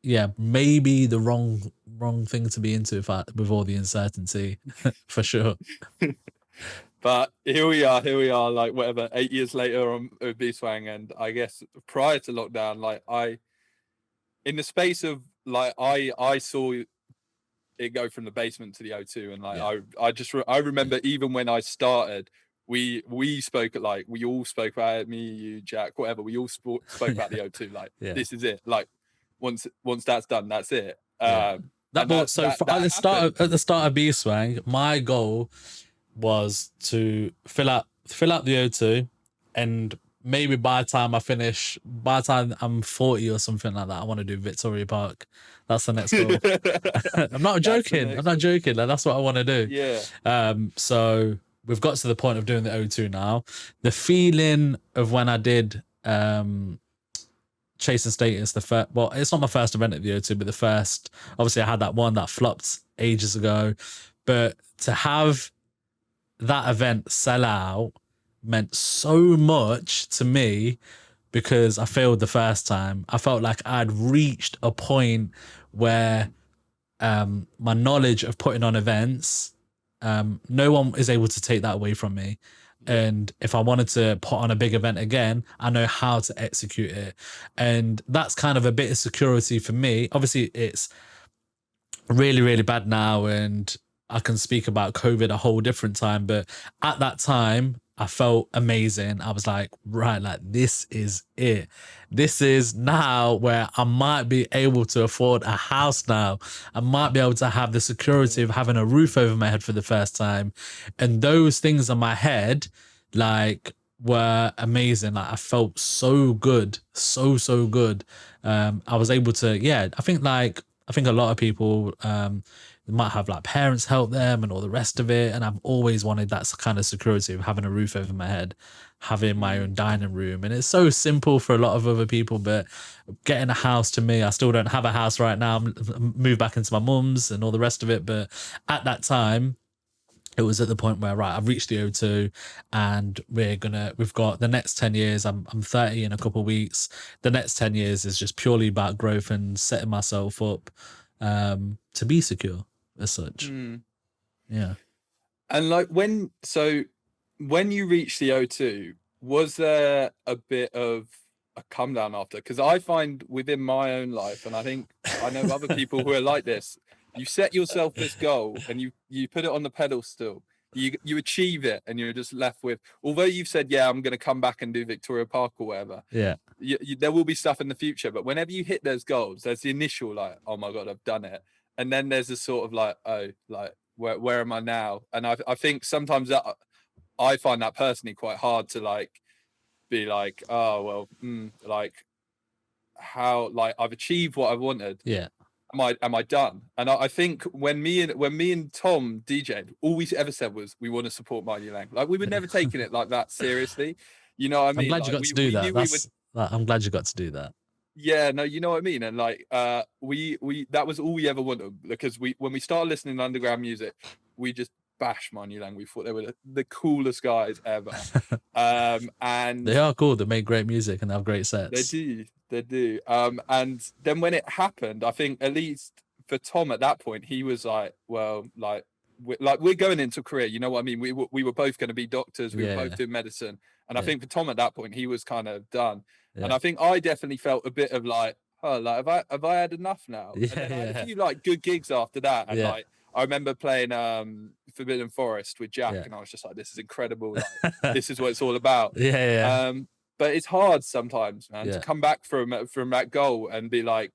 yeah, maybe the wrong thing to be into with all the uncertainty, for sure. But here we are, like whatever, 8 years later on B-Swang, and I guess prior to lockdown, like in the space of like I saw it go from the basement to the O2, and like I remember even when I started, we spoke like we all spoke about it, me, you, Jack, whatever, we all spoke about the O2, like this is it, like once that's done, that's it. At the start of B-Swang, my goal was to fill out the O2, and maybe by the time I'm 40 or something like that, I want to do Victoria Park. That's the next goal. I'm not joking. Like, that's what I want to do. Yeah. So we've got to the point of doing the O2 now. The feeling of when I did Chasing Status, it's not my first event at the O2, but the first, obviously I had that one that flopped ages ago, but to have that event sell out meant so much to me, because I failed the first time. I felt like I'd reached a point where my knowledge of putting on events, no one is able to take that away from me. And if I wanted to put on a big event again, I know how to execute it. And that's kind of a bit of security for me. Obviously, it's really, really bad now, and I can speak about COVID a whole different time. But at that time, I felt amazing. I was like, right, like this is it. This is now where I might be able to afford a house now. I might be able to have the security of having a roof over my head for the first time. And those things in my head, like, were amazing. Like, I felt so good, so good. I was able to, I think a lot of people might have like parents help them and all the rest of it. And I've always wanted that kind of security of having a roof over my head, having my own dining room. And it's so simple for a lot of other people, but getting a house, to me, I still don't have a house right now. I'm moved back into my mum's and all the rest of it. But at that time, it was at the point where, right, I've reached the O2 and we've got the next 10 years. I'm 30 in a couple of weeks. The next 10 years is just purely about growth and setting myself up to be secure as such. Yeah. And like when you reached the O2, was there a bit of a come down after? Because I find within my own life, and I think I know other people who are like this, you set yourself this goal and you put it on the pedestal, you achieve it, and you're just left with, although you've said, yeah, I'm going to come back and do Victoria Park or whatever. Yeah. There will be stuff in the future, but whenever you hit those goals, there's the initial like, oh my God, I've done it. And then there's a sort of like, oh, like, where am I now? And I think sometimes that I find that personally quite hard to like be like, oh well, like how, like I've achieved what I wanted. Yeah. Am I done? And I think when me and Tom DJ'd, all we ever said was we want to support Mighty Lang. Like we were never taking it like that seriously. You know what I mean? I'm glad you got to do that. I'm glad you got to do that. Yeah, no, you know what I mean. And like we that was all we ever wanted, because when we started listening to underground music, we just bashed Mighty Lang. We thought they were the coolest guys ever. And they are cool. They make great music and they have great sets. They do. And then when it happened, I think at least for Tom at that point, he was like, well, we're going into a career. You know what I mean? We were both going to be doctors. We were both doing medicine. And I think for Tom at that point, he was kind of done. Yeah. And I think I definitely felt a bit of like, oh, like have I had enough now? Yeah, and then I had a few like good gigs after that. And like I remember playing Forbidden Forest with Jack, and I was just like, this is incredible. Like, this is what it's all about. But it's hard sometimes, man, to come back from that goal and be like,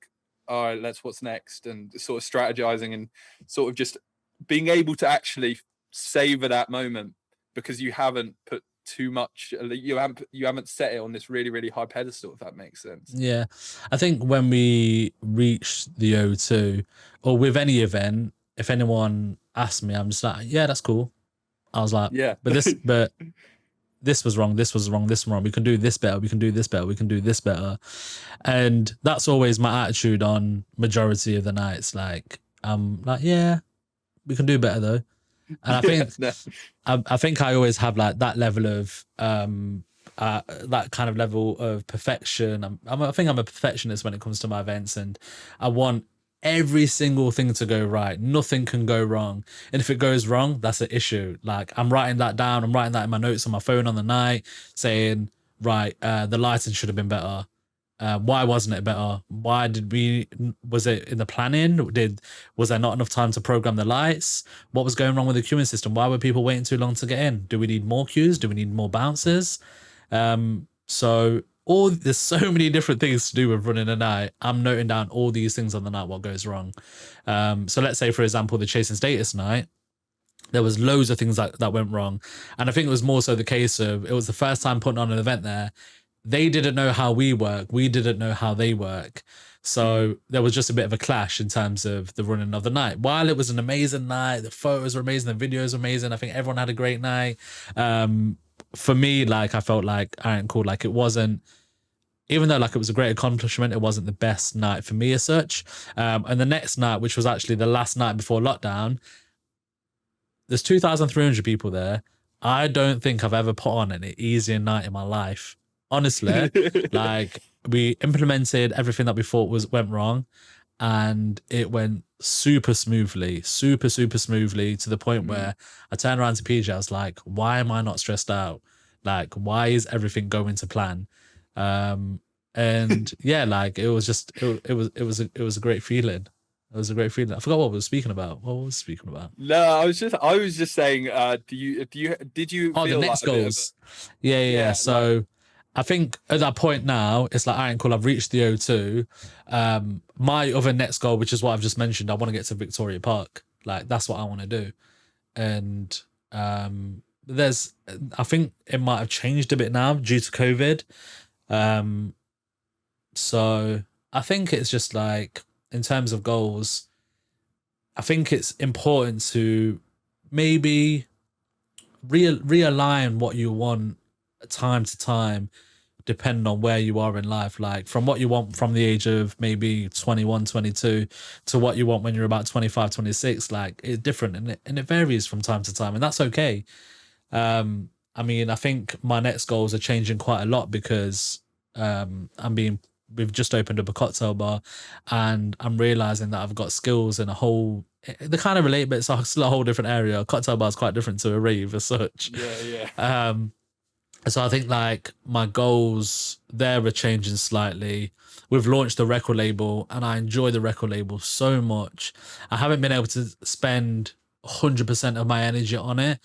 all right, what's next, and sort of strategizing and sort of just being able to actually savor that moment, because you haven't put too much, you haven't set it on this really, really high pedestal, if that makes sense. Yeah, I think when we reach the O2 or with any event, if anyone asks me, I'm just like, yeah, that's cool. I was like, yeah, but this was wrong, this was wrong, this was wrong. We can do this better, we can do this better, we can do this better. And that's always my attitude on majority of the nights. Like, I'm like, yeah, we can do better though. And I think I think I always have like that level of that kind of level of perfection. I think I'm a perfectionist when it comes to my events, and I want every single thing to go right. Nothing can go wrong. And if it goes wrong, that's an issue. Like, I'm writing that down. I'm writing that in my notes on my phone on the night, saying, right, the lighting should have been better. Why wasn't it better? Was it in the planning? Was there not enough time to program the lights? What was going wrong with the queuing system? Why were people waiting too long to get in? Do we need more queues? Do we need more bouncers? So there's so many different things to do with running a night. I'm noting down all these things on the night, what goes wrong. So let's say, for example, the Chasing Status night, there was loads of things that went wrong. And I think it was more so the case of, it was the first time putting on an event there. They didn't know how we work. We didn't know how they work. So there was just a bit of a clash in terms of the running of the night. While it was an amazing night, the photos were amazing, the videos were amazing. I think everyone had a great night. For me, like, I felt like, I ain't cool. Like, it wasn't, even though like it was a great accomplishment, it wasn't the best night for me as such. And the next night, which was actually the last night before lockdown, there's 2,300 people there. I don't think I've ever put on an easier night in my life. Honestly, like, we implemented everything that we thought went wrong, and it went super smoothly to the point where I turned around to PJ. I was like, why am I not stressed out? Like, why is everything going to plan? And yeah, like, it was just, it was a great feeling. It was a great feeling. I forgot what we were speaking about. No, I was just saying, did you feel the next like goals? Yeah. So like, I think at that point now, it's like, all right, cool, I've reached the O2. My other next goal, which is what I've just mentioned, I want to get to Victoria Park. Like, that's what I want to do. And I think it might have changed a bit now due to COVID. So I think it's just like, in terms of goals, I think it's important to maybe realign what you want time to time, depending on where you are in life. Like from what you want from the age of maybe 21, 22 to what you want when you're about 25, 26, like it's different, and it varies from time to time, and that's okay. I mean, I think my next goals are changing quite a lot because we've just opened up a cocktail bar, and I'm realizing that I've got skills in a whole, they kind of relate, but it's still a whole different area. A cocktail bar is quite different to a rave as such. Yeah. So I think like my goals there are changing slightly. We've launched the record label, and I enjoy the record label so much. I haven't been able to spend 100% of my energy on it,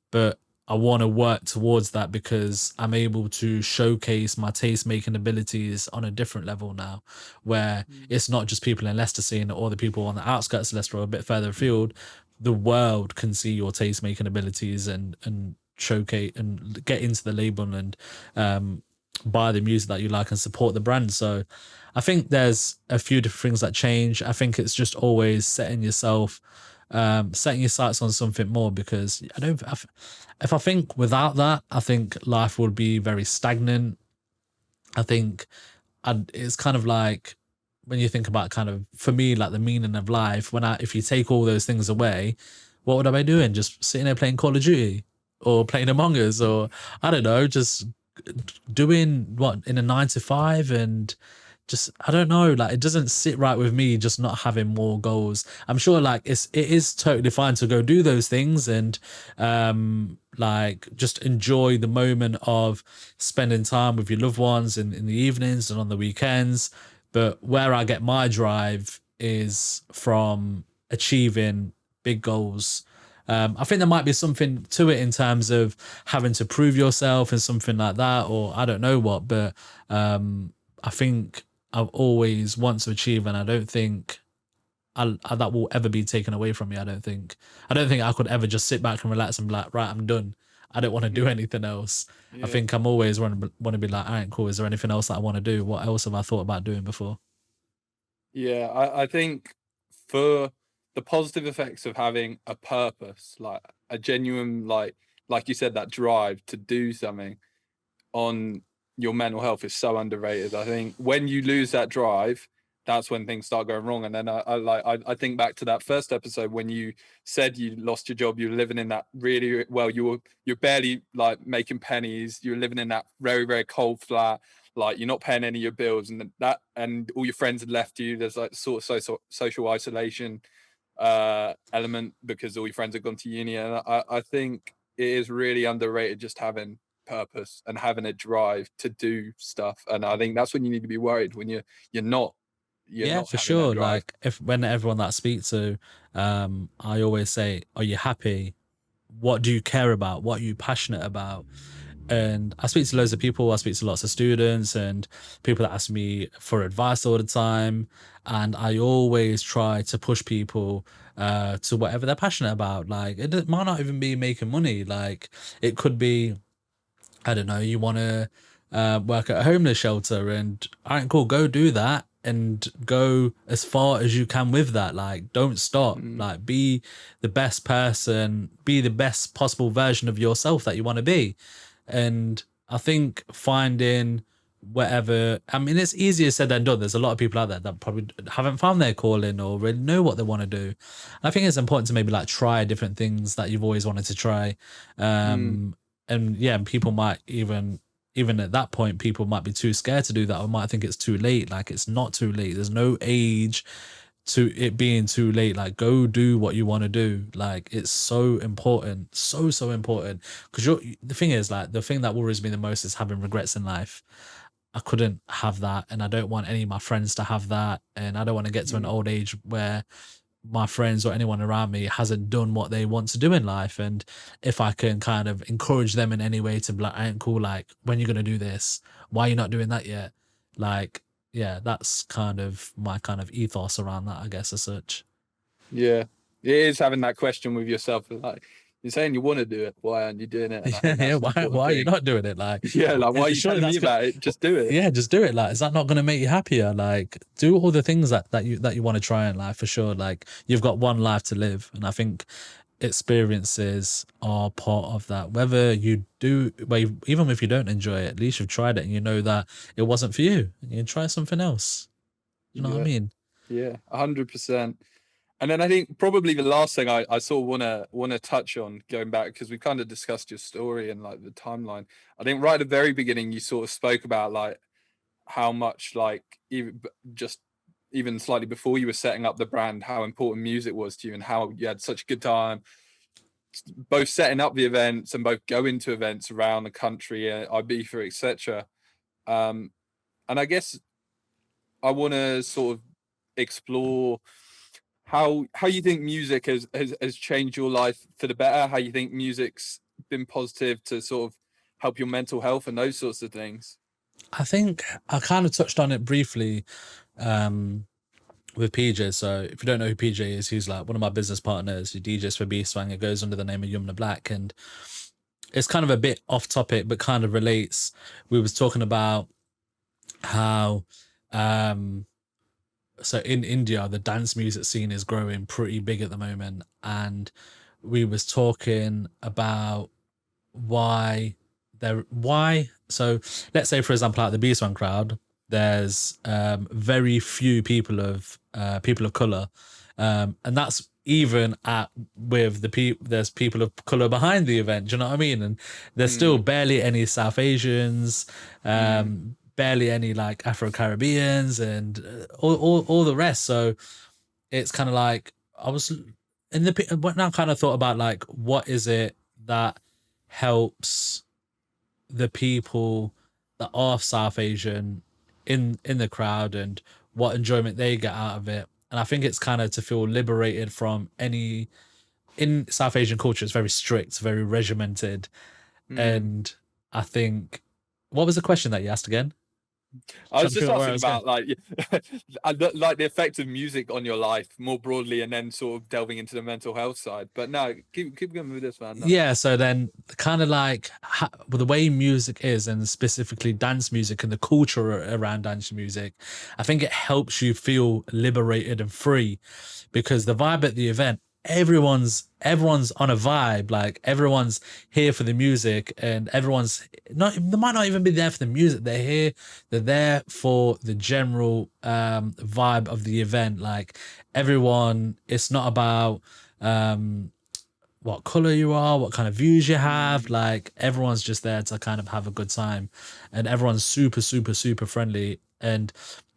but I want to work towards that because I'm able to showcase my taste making abilities on a different level now, where it's not just people in Leicester seeing it, or the people on the outskirts of Leicester or a bit further afield. The world can see your taste making abilities and showcase and get into the label and buy the music that you like and support the brand. So I think there's a few different things that change. I think it's just always setting your sights on something more, because if I think without that, I think life would be very stagnant. I think it's kind of like when you think about kind of, for me, like the meaning of life, if you take all those things away, what would I be doing? Just sitting there playing Call of Duty or playing Among Us, or I don't know, just doing what in a 9 to 5, and just, I don't know, like it doesn't sit right with me just not having more goals. I'm sure like it is totally fine to go do those things and like just enjoy the moment of spending time with your loved ones in the evenings and on the weekends. But where I get my drive is from achieving big goals. I think there might be something to it in terms of having to prove yourself and something like that, or I don't know what, but I think I've always want to achieve, and I don't think that will ever be taken away from me. I don't think I could ever just sit back and relax and be like, right, I'm done. I don't want to do anything else. I think I'm always want to be like, all right, cool. Is there anything else that I want to do? What else have I thought about doing before? Yeah, I think for the positive effects of having a purpose, like a genuine, like you said, that drive to do something on your mental health is so underrated. I think when you lose that drive, that's when things start going wrong. And then I think back to that first episode when you said you lost your job, you were living in that really, well, you're barely like making pennies, you're living in that very, very cold flat, like you're not paying any of your bills, and all your friends had left you. There's like sort of social isolation element because all your friends have gone to uni. And I think it is really underrated just having purpose and having a drive to do stuff. And I think that's when you need to be worried, when you're not Yeah, for having that sure. drive. Like when everyone that I speak to, I always say, are you happy? What do you care about? What are you passionate about? And I speak to loads of people. I speak to lots of students and people that ask me for advice all the time. And I always try to push people to whatever they're passionate about. Like might not even be making money. Like it could be, I don't know, you want to work at a homeless shelter, and all right, cool, go do that and go as far as you can with that. Like, don't stop. Like, be the best person, be the best possible version of yourself that you want to be. And I think finding whatever, I mean, it's easier said than done. There's a lot of people out there that probably haven't found their calling or really know what they want to do. I think it's important to maybe like try different things that you've always wanted to try. And yeah, people might even at that point, people might be too scared to do that, or might think it's too late. Like, it's not too late. There's no age to it being too late. Like, go do what you want to do. Like, it's so important, so important. Because the thing is, like, the thing that worries me the most is having regrets in life. I couldn't have that, and I don't want any of my friends to have that, and I don't want to get to an old age where my friends or anyone around me hasn't done what they want to do in life. And if I can kind of encourage them in any way to be like, I ain't cool, like, when you're gonna do this, why are you not doing that yet? Like, yeah, that's kind of my kind of ethos around that, I guess, as such. Yeah, it is having that question with yourself, like, you're saying you want to do it, why aren't you doing it? And I think Yeah, that's an why are you important not doing it? Like, thing. Yeah, like, why are you surely telling me about it? Just do it. yeah, just do it. Like, is that not going to make you happier? Like, do all the things that you want to try in life, for sure. Like, you've got one life to live, and I think experiences are part of that. Whether you do, well, even if you don't enjoy it, at least you've tried it and you know that it wasn't for you. You can try something else. You know what I Yeah, mean? yeah, 100%. And then I think probably the last thing I sort of wanna touch on, going back, because we kind of discussed your story and like the timeline. I think right at the very beginning you sort of spoke about like how much, like, just even slightly before you were setting up the brand, how important music was to you and how you had such a good time both setting up the events and both going to events around the country, Ibiza, etc. Um, and I guess I want to sort of explore how you think music has changed your life for the better, how you think music's been positive to sort of help your mental health and those sorts of things. I think I kind of touched on it briefly with PJ. So if you don't know who PJ is, he's like one of my business partners who DJs for B-Swang. It goes under the name of Yumna Black, and it's kind of a bit off topic, but kind of relates. We was talking about how so in India the dance music scene is growing pretty big at the moment, and we was talking about why so let's say for example at the B-Swang crowd there's very few people of color, and that's even at with the people there's people of color behind the event, do you know what I mean? And there's still barely any South Asians, barely any like Afro-Caribbeans, and all the rest. So it's kind of like I was in the when I kind of thought about like what is it that helps the people that are South Asian in the crowd and what enjoyment they get out of it. And I think it's kind of to feel liberated from any in South Asian culture. It's very strict, very regimented, and I think what was the question that you asked again? I was Trying to just figure out where I asking was going. about like the effect of music on your life more broadly, and then sort of delving into the mental health side. But no, keep going with this, man. No. Yeah, so then kind of like the way music is, and specifically dance music and the culture around dance music, I think it helps you feel liberated and free, because the vibe at the event, everyone's on a vibe, like everyone's here for the music, and everyone's not, they might not even be there for the music, they're there for the general vibe of the event. Like everyone, it's not about what color you are, what kind of views you have. Like everyone's just there to kind of have a good time, and everyone's super, super, super friendly. And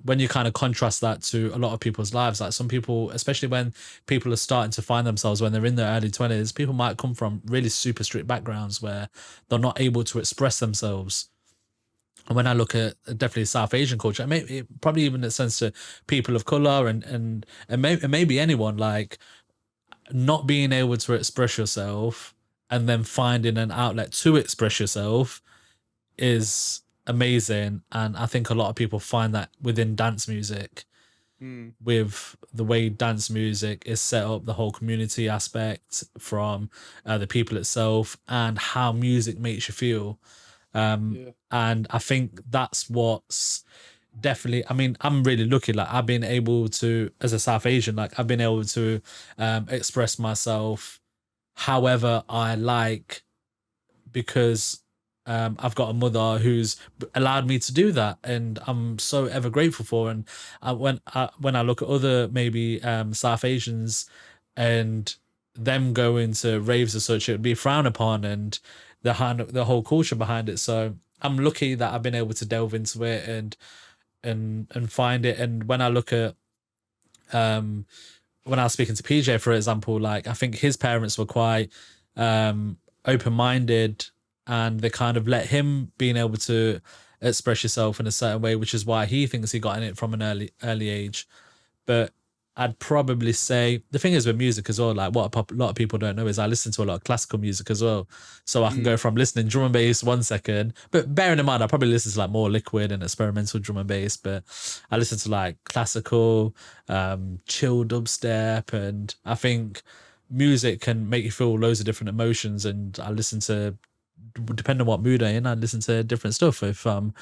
when you kind of contrast that to a lot of people's lives, like some people, especially when people are starting to find themselves when they're in their early 20s, people might come from really super strict backgrounds where they're not able to express themselves. And when I look at definitely South Asian culture, probably even in a sense to people of color and maybe anyone, like not being able to express yourself and then finding an outlet to express yourself is amazing. And I think a lot of people find that within dance music, with the way dance music is set up, the whole community aspect from the people itself, and how music makes you feel. And I think that's what's definitely, I mean, I'm really lucky. Like I've been able to, as a South Asian, like I've been able to express myself however I like, because I've got a mother who's allowed me to do that, and I'm so ever grateful for. And when I look at other maybe South Asians and them going to raves as such, it would be frowned upon, and the whole culture behind it. So I'm lucky that I've been able to delve into it and find it. And when I look at when I was speaking to PJ, for example, like I think his parents were quite open-minded, and they kind of let him being able to express yourself in a certain way, which is why he thinks he got in it from an early age. But I'd probably say the thing is with music as well, like what a lot of people don't know is I listen to a lot of classical music as well. So I can go from listening drum and bass 1 second, but bearing in mind I probably listen to like more liquid and experimental drum and bass, but I listen to like classical, chill dubstep, and I think music can make you feel loads of different emotions. And I listen to depending on what mood I'm in, I listen to different stuff.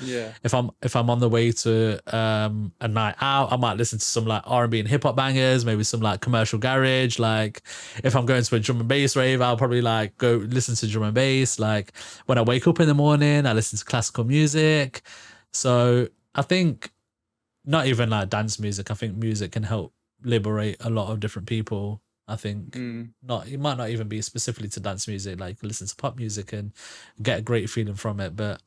Yeah. If I'm on the way to a night out, I might listen to some like R&B and hip hop bangers, maybe some like commercial garage. Like if I'm going to a drum and bass rave, I'll probably like go listen to drum and bass. Like when I wake up in the morning, I listen to classical music. So I think not even like dance music. I think music can help liberate a lot of different people. I think not, it might not even be specifically to dance music, like listen to pop music and get a great feeling from it. But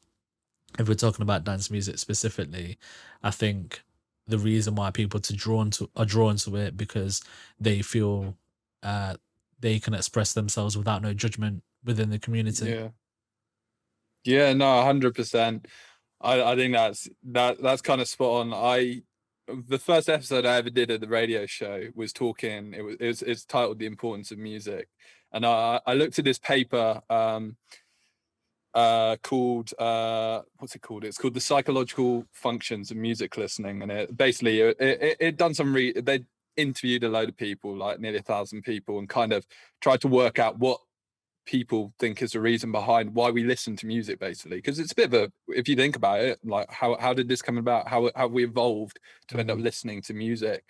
if we're talking about dance music specifically, I think the reason why people are drawn to it because they feel they can express themselves without no judgment within the community. Yeah. Yeah, no, 100%. I think that's kind of spot on. The first episode I ever did at the radio show was talking. It's titled "The Importance of Music," and I looked at this paper called what's it called? It's called "The Psychological Functions of Music Listening," and it basically it done some they interviewed a load of people, like nearly 1,000 people, and kind of tried to work out what people think is the reason behind why we listen to music, basically, because it's a bit of a, if you think about it, like how did this come about, how have we evolved to end up listening to music?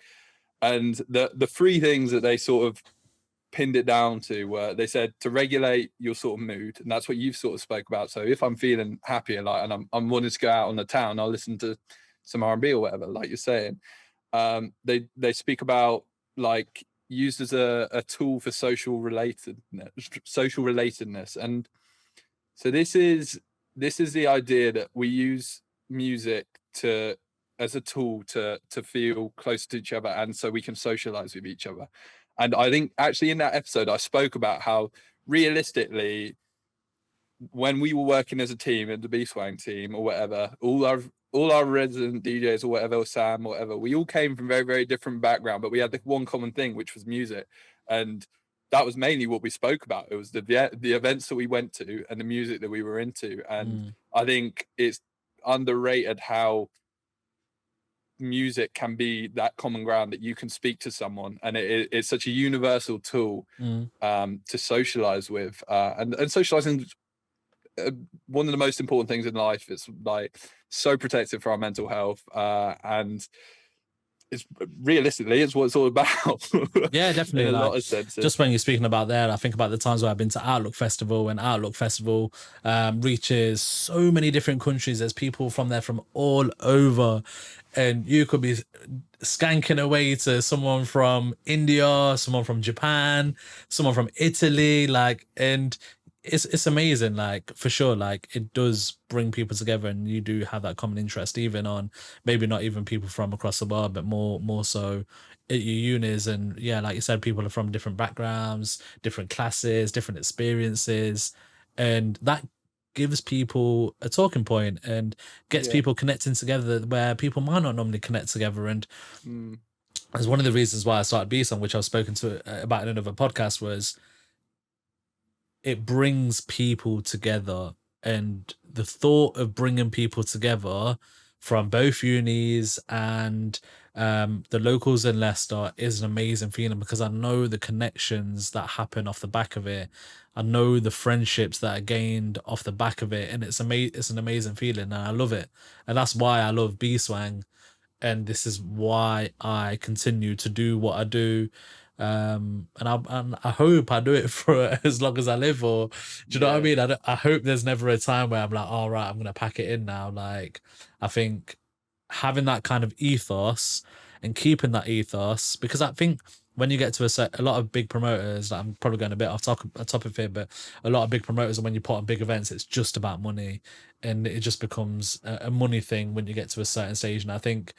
And the three things that they sort of pinned it down to were, they said to regulate your sort of mood, and that's what you've sort of spoke about. So if I'm feeling happier, like, and I'm wanting to go out on the town, I'll listen to some R&B or whatever, like you're saying. They speak about like used as a tool for social relatedness. And so this is the idea that we use music as a tool to feel close to each other, and so we can socialize with each other. And I think actually in that episode I spoke about how realistically, when we were working as a team at the B-Swang team or whatever, all our resident DJs or whatever, or Sam or whatever, we all came from very, very different background, but we had the one common thing, which was music. And that was mainly what we spoke about. It was the events that we went to and the music that we were into. And I think it's underrated how music can be that common ground that you can speak to someone, and it's such a universal tool to socialize with, and socializing, one of the most important things in life. It's like so protective for our mental health, and it's realistically it's what it's all about. Yeah, definitely. In a like, lot of senses. Just when you're speaking about there, I think about the times where I've been to Outlook Festival, and Outlook Festival reaches so many different countries. There's people from there from all over, and you could be skanking away to someone from India, someone from Japan, someone from Italy, like, and it's amazing, like, for sure. Like, it does bring people together, and you do have that common interest, even on maybe not even people from across the world, but more so at your unis. And yeah, like you said, people are from different backgrounds, different classes, different experiences, and that gives people a talking point and gets people connecting together where people might not normally connect together. And as one of the reasons why I started B-Song, which I've spoken to about in another podcast, was it brings people together. And the thought of bringing people together from both unis and the locals in Leicester is an amazing feeling, because I know the connections that happen off the back of it. I know the friendships that are gained off the back of it, and it's an amazing feeling, and I love it. And that's why I love B-Swang, and this is why I continue to do what I do. And I hope I do it for as long as I live. Or do you know what I mean? I hope there's never a time where I'm like, all right, I'm gonna pack it in now. Like, I think having that kind of ethos and keeping that ethos, because I think when you get to a lot of big promoters, like, I'm probably going a bit off topic here, but a lot of big promoters, when you put on big events, it's just about money, and it just becomes a money thing when you get to a certain stage. And I think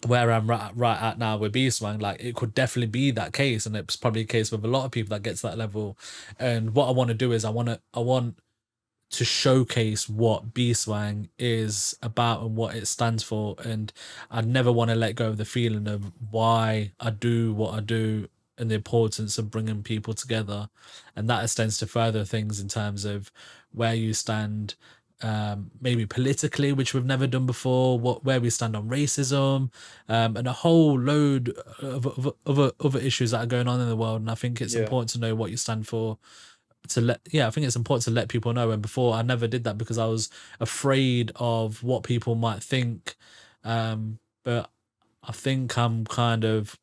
where I'm right at now with B-Swang, like, it could definitely be that case, and it's probably a case with a lot of people that get to that level. And what I want to do is I want to showcase what B-Swang is about and what it stands for, and I never want to let go of the feeling of why I do what I do and the importance of bringing people together. And that extends to further things in terms of where you stand, maybe politically, which we've never done before, where we stand on racism, and a whole load of other issues that are going on in the world. And I think it's important to know what you stand for I think it's important to let people know. And before I never did that because I was afraid of what people might think. But I think I'm kind of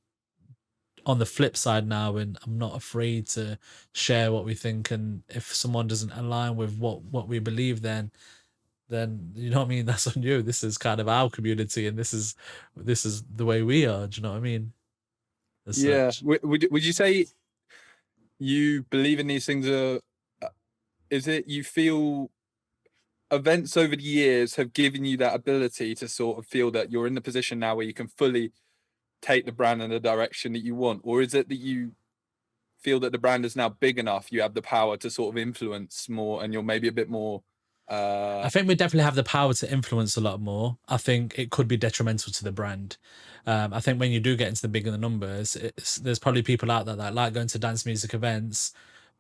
on the flip side now, and I'm not afraid to share what we think. And if someone doesn't align with what we believe, then you know what I mean, that's on you. This is kind of our community, and this is the way we are. Do you know what I mean? As Yeah. such. Would you say you believe in these things? Is it you feel events over the years have given you that ability to sort of feel that you're in the position now where you can fully take the brand in the direction that you want? Or is it that you feel that the brand is now big enough, you have the power to sort of influence more, and you're maybe a bit more I think we definitely have the power to influence a lot more. I think it could be detrimental to the brand. I think when you do get into the bigger the numbers, there's probably people out there that like going to dance music events,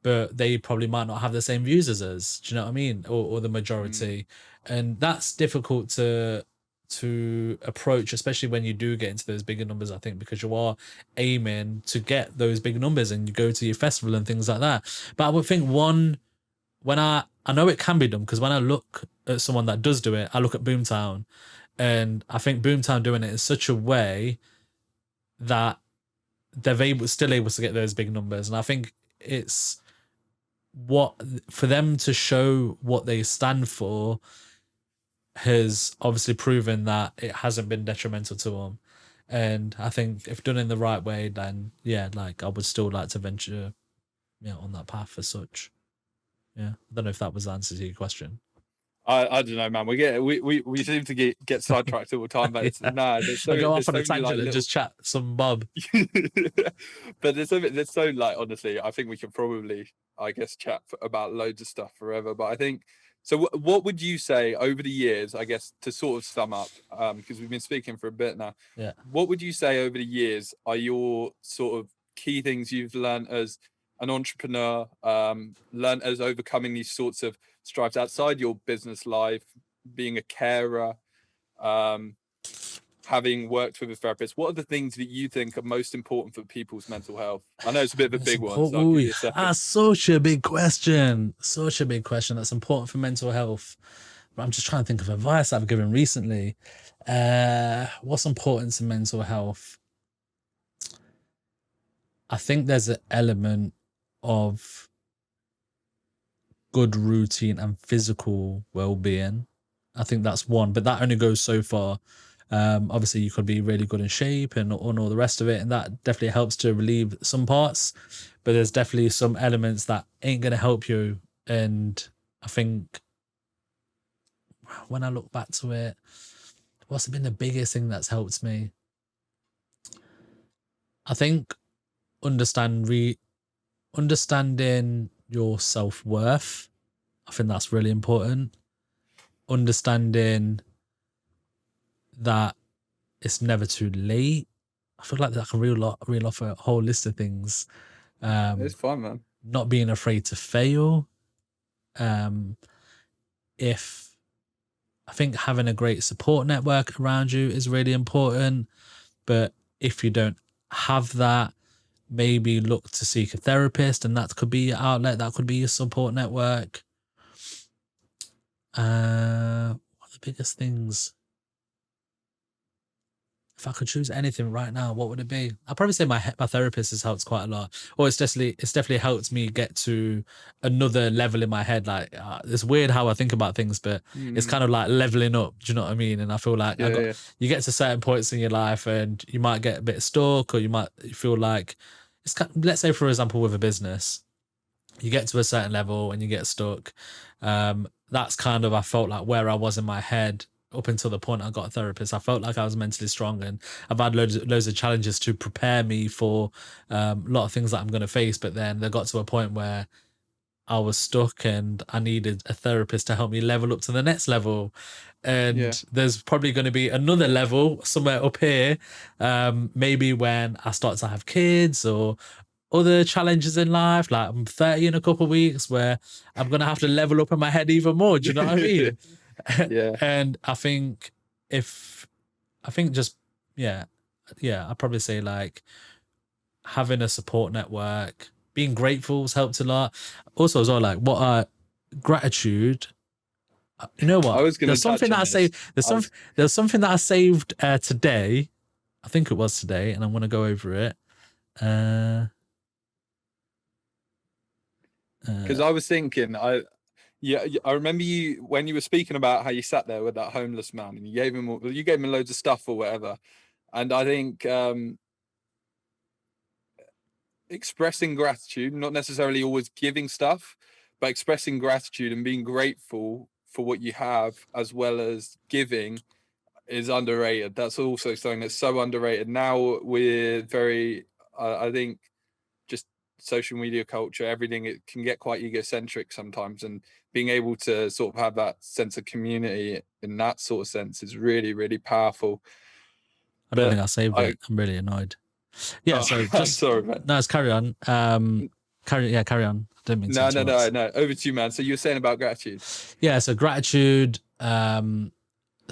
but they probably might not have the same views as us. Do you know what I mean? Or the majority, and that's difficult to approach, especially when you do get into those bigger numbers. I think because you are aiming to get those big numbers, and you go to your festival and things like that. But I would think when I know it can be done, because when I look at someone that does do it, I look at Boomtown, and I think Boomtown doing it in such a way that they're still able to get those big numbers. And I think it's what for them to show what they stand for has obviously proven that it hasn't been detrimental to them. And I think if done in the right way, then yeah, like I would still like to venture, on that path as such. Yeah, I don't know if that was the answer to your question. I don't know, man. We seem to get sidetracked all the time, but it's there's I go there's off on so a many tangent like and little just chat some bob. but there's so like honestly, I think we could probably I guess chat about loads of stuff forever. But I think so. What would you say over the years? I guess to sort of sum up, because we've been speaking for a bit now. Yeah. What would you say over the years are your sort of key things you've learned as an entrepreneur, learned as overcoming these sorts of strives outside your business life, being a carer, having worked with a therapist? What are the things that you think are most important for people's mental health? I know it's a bit of a That's big one, so important. I'll give Ooh, you a second. that's such a big question. Such a big question. That's important for mental health. But I'm just trying to think of advice I've given recently. What's important to mental health? I think there's an element of good routine and physical well-being. I think that's one, but that only goes so far. Obviously, you could be really good in shape and all the rest of it, and that definitely helps to relieve some parts. But there's definitely some elements that ain't gonna help you. And I think when I look back to it, what's been the biggest thing that's helped me? I think understanding your self-worth. I think that's really important. Understanding that it's never too late. I feel like I can reel off a whole list of things. It's fun, man. Not being afraid to fail. If I think having a great support network around you is really important, but if you don't have that, maybe look to seek a therapist, and that could be your outlet. That could be your support network. What are the biggest things? If I could choose anything right now, what would it be? I'd probably say my therapist has helped quite a lot. Or it's definitely helped me get to another level in my head. Like it's weird how I think about things, but it's kind of like leveling up. Do you know what I mean? And I feel like Yeah. you get to certain points in your life, and you might get a bit stuck, or you might feel like it's let's say for example with a business, you get to a certain level and you get stuck. That's kind of I felt like where I was in my head up until the point I got a therapist. I felt like I was mentally strong, and I've had loads of challenges to prepare me for a lot of things that I'm going to face. But then they got to a point where I was stuck, and I needed a therapist to help me level up to the next level. And there's probably going to be another level somewhere up here, maybe when I start to have kids or other challenges in life. Like I'm 30 in a couple of weeks, where I'm going to have to level up in my head even more. Do you know what I mean? Yeah. And I think just I'd probably say like having a support network, being grateful has helped a lot. Also, as well, like what gratitude. You know I what? was going to There's touch something that on I this. saved. There's something that I saved today. I think it was today, and I'm gonna go over it. Because I was thinking, I remember you when you were speaking about how you sat there with that homeless man and you gave him loads of stuff or whatever, and I think expressing gratitude, not necessarily always giving stuff, but expressing gratitude and being grateful for what you have as well as giving is underrated. That's also something that's so underrated now. We're very, I think, just social media culture, everything, it can get quite egocentric sometimes, and being able to sort of have that sense of community in that sort of sense is really, really powerful. I don't think I saved it. I'm really annoyed. Yeah, so just sorry, man. No, let's carry on. Carry on. Didn't mean to No. Over to you, man. So you were saying about gratitude. Yeah, so gratitude. So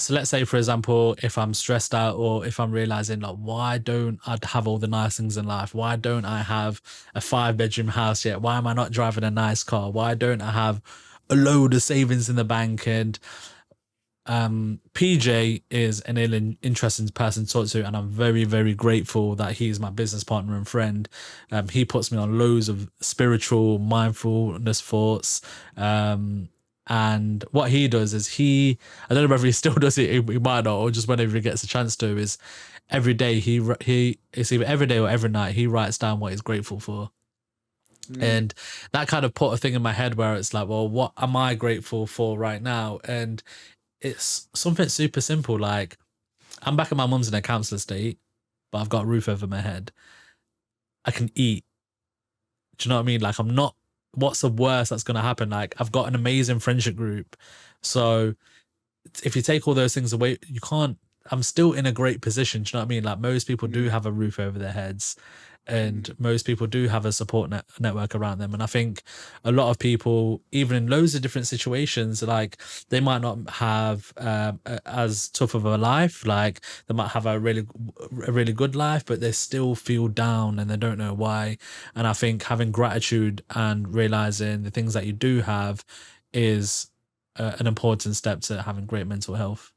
let's say, for example, if I'm stressed out or if I'm realizing like, why don't I have all the nice things in life? Why don't I have a 5-bedroom house yet? Why am I not driving a nice car? Why don't I have a load of savings in the bank? And PJ is an interesting person to talk to, and I'm very, very grateful that he is my business partner and friend. He puts me on loads of spiritual mindfulness thoughts. And what he does is I don't know whether he still does it, he might not, or just whenever he gets a chance to, is every day it's either every day or every night he writes down what he's grateful for. And that kind of put a thing in my head where it's like, well, what am I grateful for right now? And it's something super simple. Like, I'm back at my mum's in a council estate, but I've got a roof over my head. I can eat. Do you know what I mean? Like, what's the worst that's going to happen? Like, I've got an amazing friendship group. So if you take all those things away, I'm still in a great position. Do you know what I mean? Like, most people do have a roof over their heads, and most people do have a support network around them. And I think a lot of people, even in loads of different situations, like, they might not have as tough of a life. Like, they might have a really good life, but they still feel down and they don't know why. And I think having gratitude and realizing the things that you do have is an important step to having great mental health.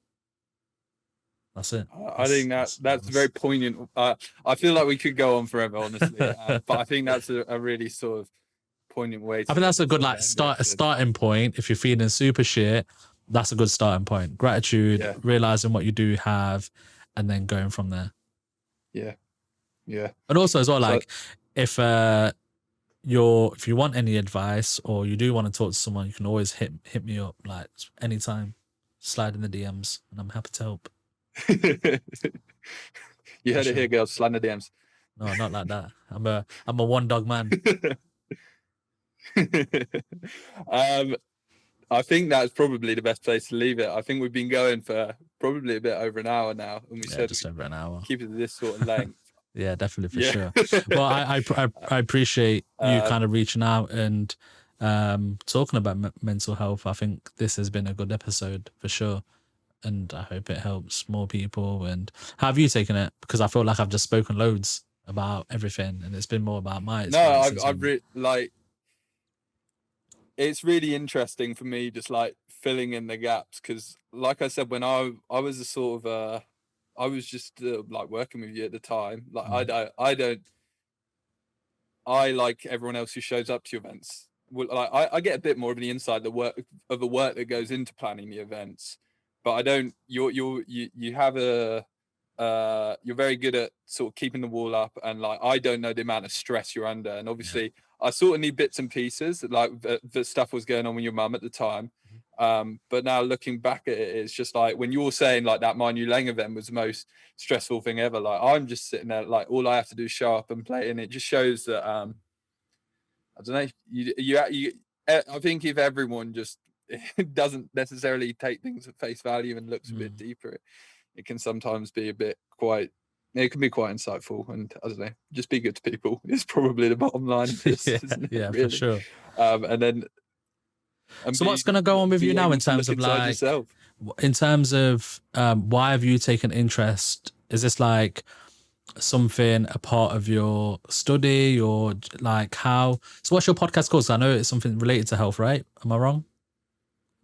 That's it. I think that's very poignant. I feel like we could go on forever, honestly, but I think that's a really sort of poignant way. I think that's a good starting point. If you're feeling super shit, that's a good starting point. Gratitude, realizing what you do have, and then going from there. Yeah. And also as well, like, if you want any advice or you do want to talk to someone, you can always hit me up, like, anytime. Slide in the DMs, and I'm happy to help. You heard it here, girls. Slide in the DMs. No, not like that. I'm a one dog man. I think that's probably the best place to leave it. I think we've been going for probably a bit over an hour now, and we said just over an hour. Keep it to this sort of length. Yeah, definitely, for sure. Well, I appreciate you kind of reaching out and talking about mental health. I think this has been a good episode for sure, and I hope it helps more people. And how have you taken it? Because I feel like I've just spoken loads about everything, and it's been more about my experience. No, it's really interesting for me, just like filling in the gaps, because like I said, when I was a sort of I was just like working with you at the time. Like, I like everyone else who shows up to events. Like, I get a bit more of the inside the work that goes into planning the events, but I don't. You have you're very good at sort of keeping the wall up, and like, I don't know the amount of stress you're under, and obviously I sort of need bits and pieces, like the stuff was going on with your mum at the time. But now looking back at it, it's just like when you're saying like that Manu Lang event was the most stressful thing ever. Like, I'm just sitting there, like, all I have to do is show up and play, and it just shows that I don't know. You I think if everyone just doesn't necessarily take things at face value and looks a bit deeper, it can sometimes be it can be quite insightful. And I don't know, just be good to people is probably the bottom line of this, isn't it? Really? For sure. So what's going to go on with you now in terms of like yourself? In terms of why have you taken interest? Is this like something a part of your study, or like how? So what's your podcast called? So I know it's something related to health, right? Am I wrong?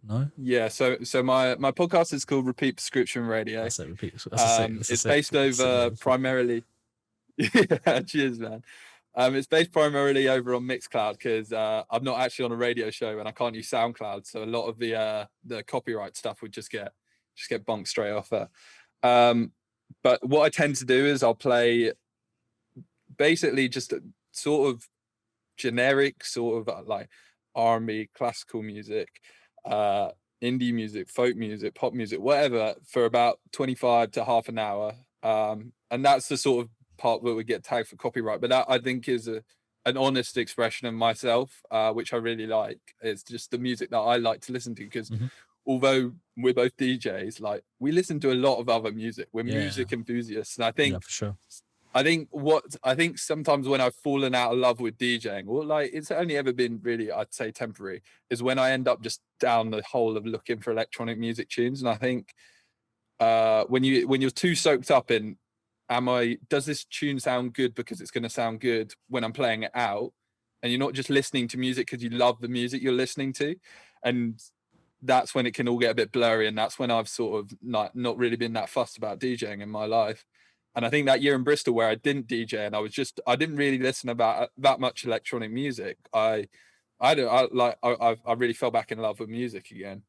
No, Yeah, so my podcast is called Repeat Prescription Radio. that's it. Repeat. That's a sick. That's a It's sick. based Sick over name. primarily. Yeah, cheers, man. It's based primarily over on Mixcloud because I'm not actually on a radio show and I can't use SoundCloud, so a lot of the copyright stuff would just get bonked straight off there. But what I tend to do is I'll play basically just a sort of generic sort of like R&B, classical music, indie music, folk music, pop music, whatever, for about 25 to half an hour. And that's the sort of part where we get tagged for copyright. But that I think is an honest expression of myself, which I really like. It's just the music that I like to listen to because although we're both DJs, like we listen to a lot of other music. We're music enthusiasts. And I think for sure. I think sometimes when I've fallen out of love with DJing, or like it's only ever been really, I'd say temporary, is when I end up just down the hole of looking for electronic music tunes. And I think when you're too soaked up in, does this tune sound good because it's going to sound good when I'm playing it out, and you're not just listening to music because you love the music you're listening to, and that's when it can all get a bit blurry, and that's when I've sort of not really been that fussed about DJing in my life. And I think that year in Bristol where I didn't DJ and I didn't really listen about that much electronic music, I really fell back in love with music again.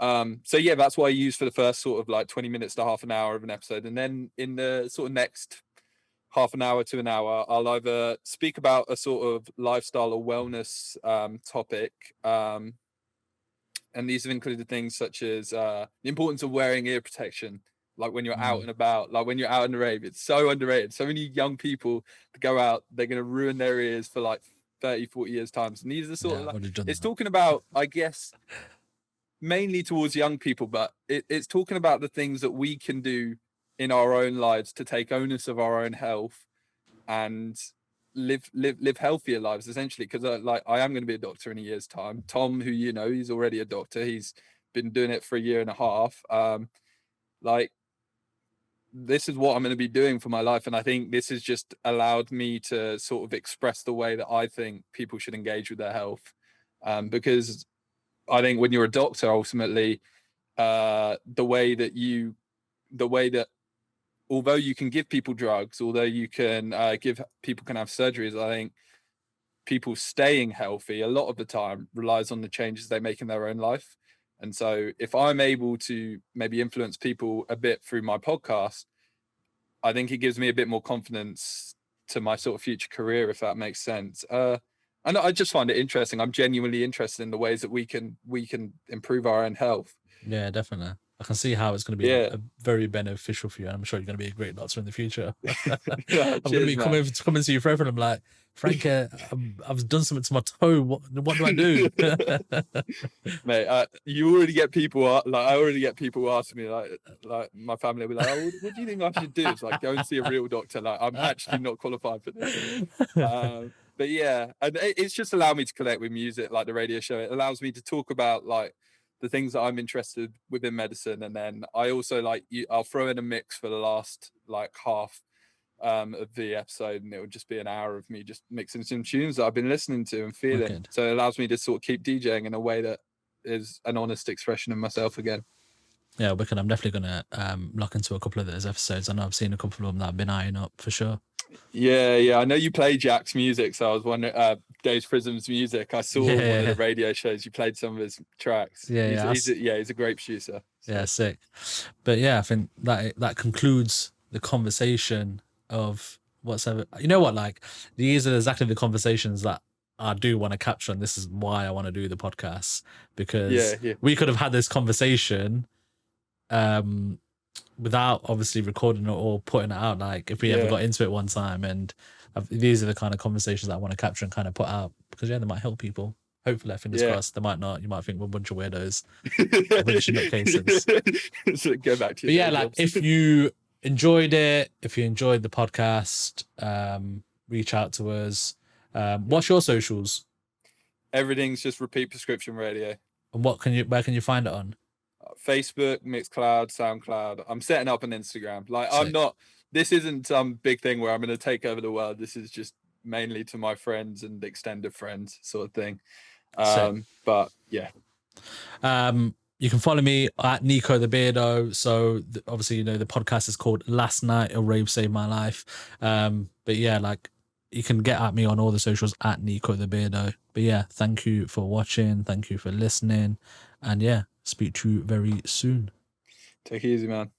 So yeah, that's what I use for the first sort of like 20 minutes to half an hour of an episode. And then in the sort of next half an hour to an hour, I'll either speak about a sort of lifestyle or wellness topic. And these have included things such as the importance of wearing ear protection, like when you're out and about, like when you're out in the rave. It's so underrated. So many young people that go out, they're going to ruin their ears for like 30, 40 years times. And these are sort of like, it's talking about, I guess, mainly towards young people, but it's talking about the things that we can do in our own lives to take onus of our own health and live healthier lives, essentially. Because like I am going to be a doctor in a year's time. Tom, who you know, he's already a doctor. He's been doing it for a year and a half. Like this is what I'm going to be doing for my life, and I think this has just allowed me to sort of express the way that I think people should engage with their health, because I think when you're a doctor, ultimately, the way that although you can give people drugs, although you can people can have surgeries, I think people staying healthy a lot of the time relies on the changes they make in their own life. And so if I'm able to maybe influence people a bit through my podcast, I think it gives me a bit more confidence to my sort of future career, if that makes sense. And I just find it interesting. I'm genuinely interested in the ways that we can improve our own health. Yeah, definitely. I can see how it's going to be a very beneficial for you. And I'm sure you're going to be a great doctor in the future. I'm going to be coming to you forever. And I'm like, Frankie, I've done something to my toe. What do I do? Mate, you already get people I already get people asking me like my family will be like, oh, what do you think I should do? It's like, go and see a real doctor. Like I'm actually not qualified for this. But yeah, and it's just allowed me to connect with music, like the radio show. It allows me to talk about like the things that I'm interested within medicine, and then I also I'll throw in a mix for the last like half of the episode, and it would just be an hour of me just mixing some tunes that I've been listening to and feeling. Wicked. So it allows me to sort of keep DJing in a way that is an honest expression of myself again. Yeah, wicked. I'm definitely gonna look into a couple of those episodes. I know I've seen a couple of them that I've been eyeing up for sure. Yeah. I know you play Jack's music, so I was wondering, Dave's Prism's music. I saw one of the radio shows. You played some of his tracks. He's a great producer. So. Yeah, sick. But yeah, I think that concludes the conversation of whatsoever. You know what? Like these are exactly the conversations that I do want to capture, and this is why I want to do the podcast, because we could have had this conversation without obviously recording it or putting it out, like if we ever got into it one time. And these are the kind of conversations that I want to capture and kind of put out, because they might help people. Hopefully, fingers crossed. They might not. You might think we're a bunch of weirdos, a bunch of nutcases. So go back to your like if you enjoyed it, if you enjoyed the podcast, reach out to us. What's your socials? Everything's just Repeat Prescription Radio. And where can you find it on? Facebook, Mixcloud, SoundCloud. I'm setting up an Instagram. Like sick. I'm not this isn't some big thing where I'm going to take over the world. This is just mainly to my friends and extended friends sort of thing. But yeah. You can follow me at Nico the Beardo. So obviously, you know, the podcast is called Last Night a Rave Saved My Life. But yeah, like you can get at me on all the socials at Nico the Beardo. But yeah, thank you for watching. Thank you for listening. And yeah, speak to you very soon. Take it easy, man.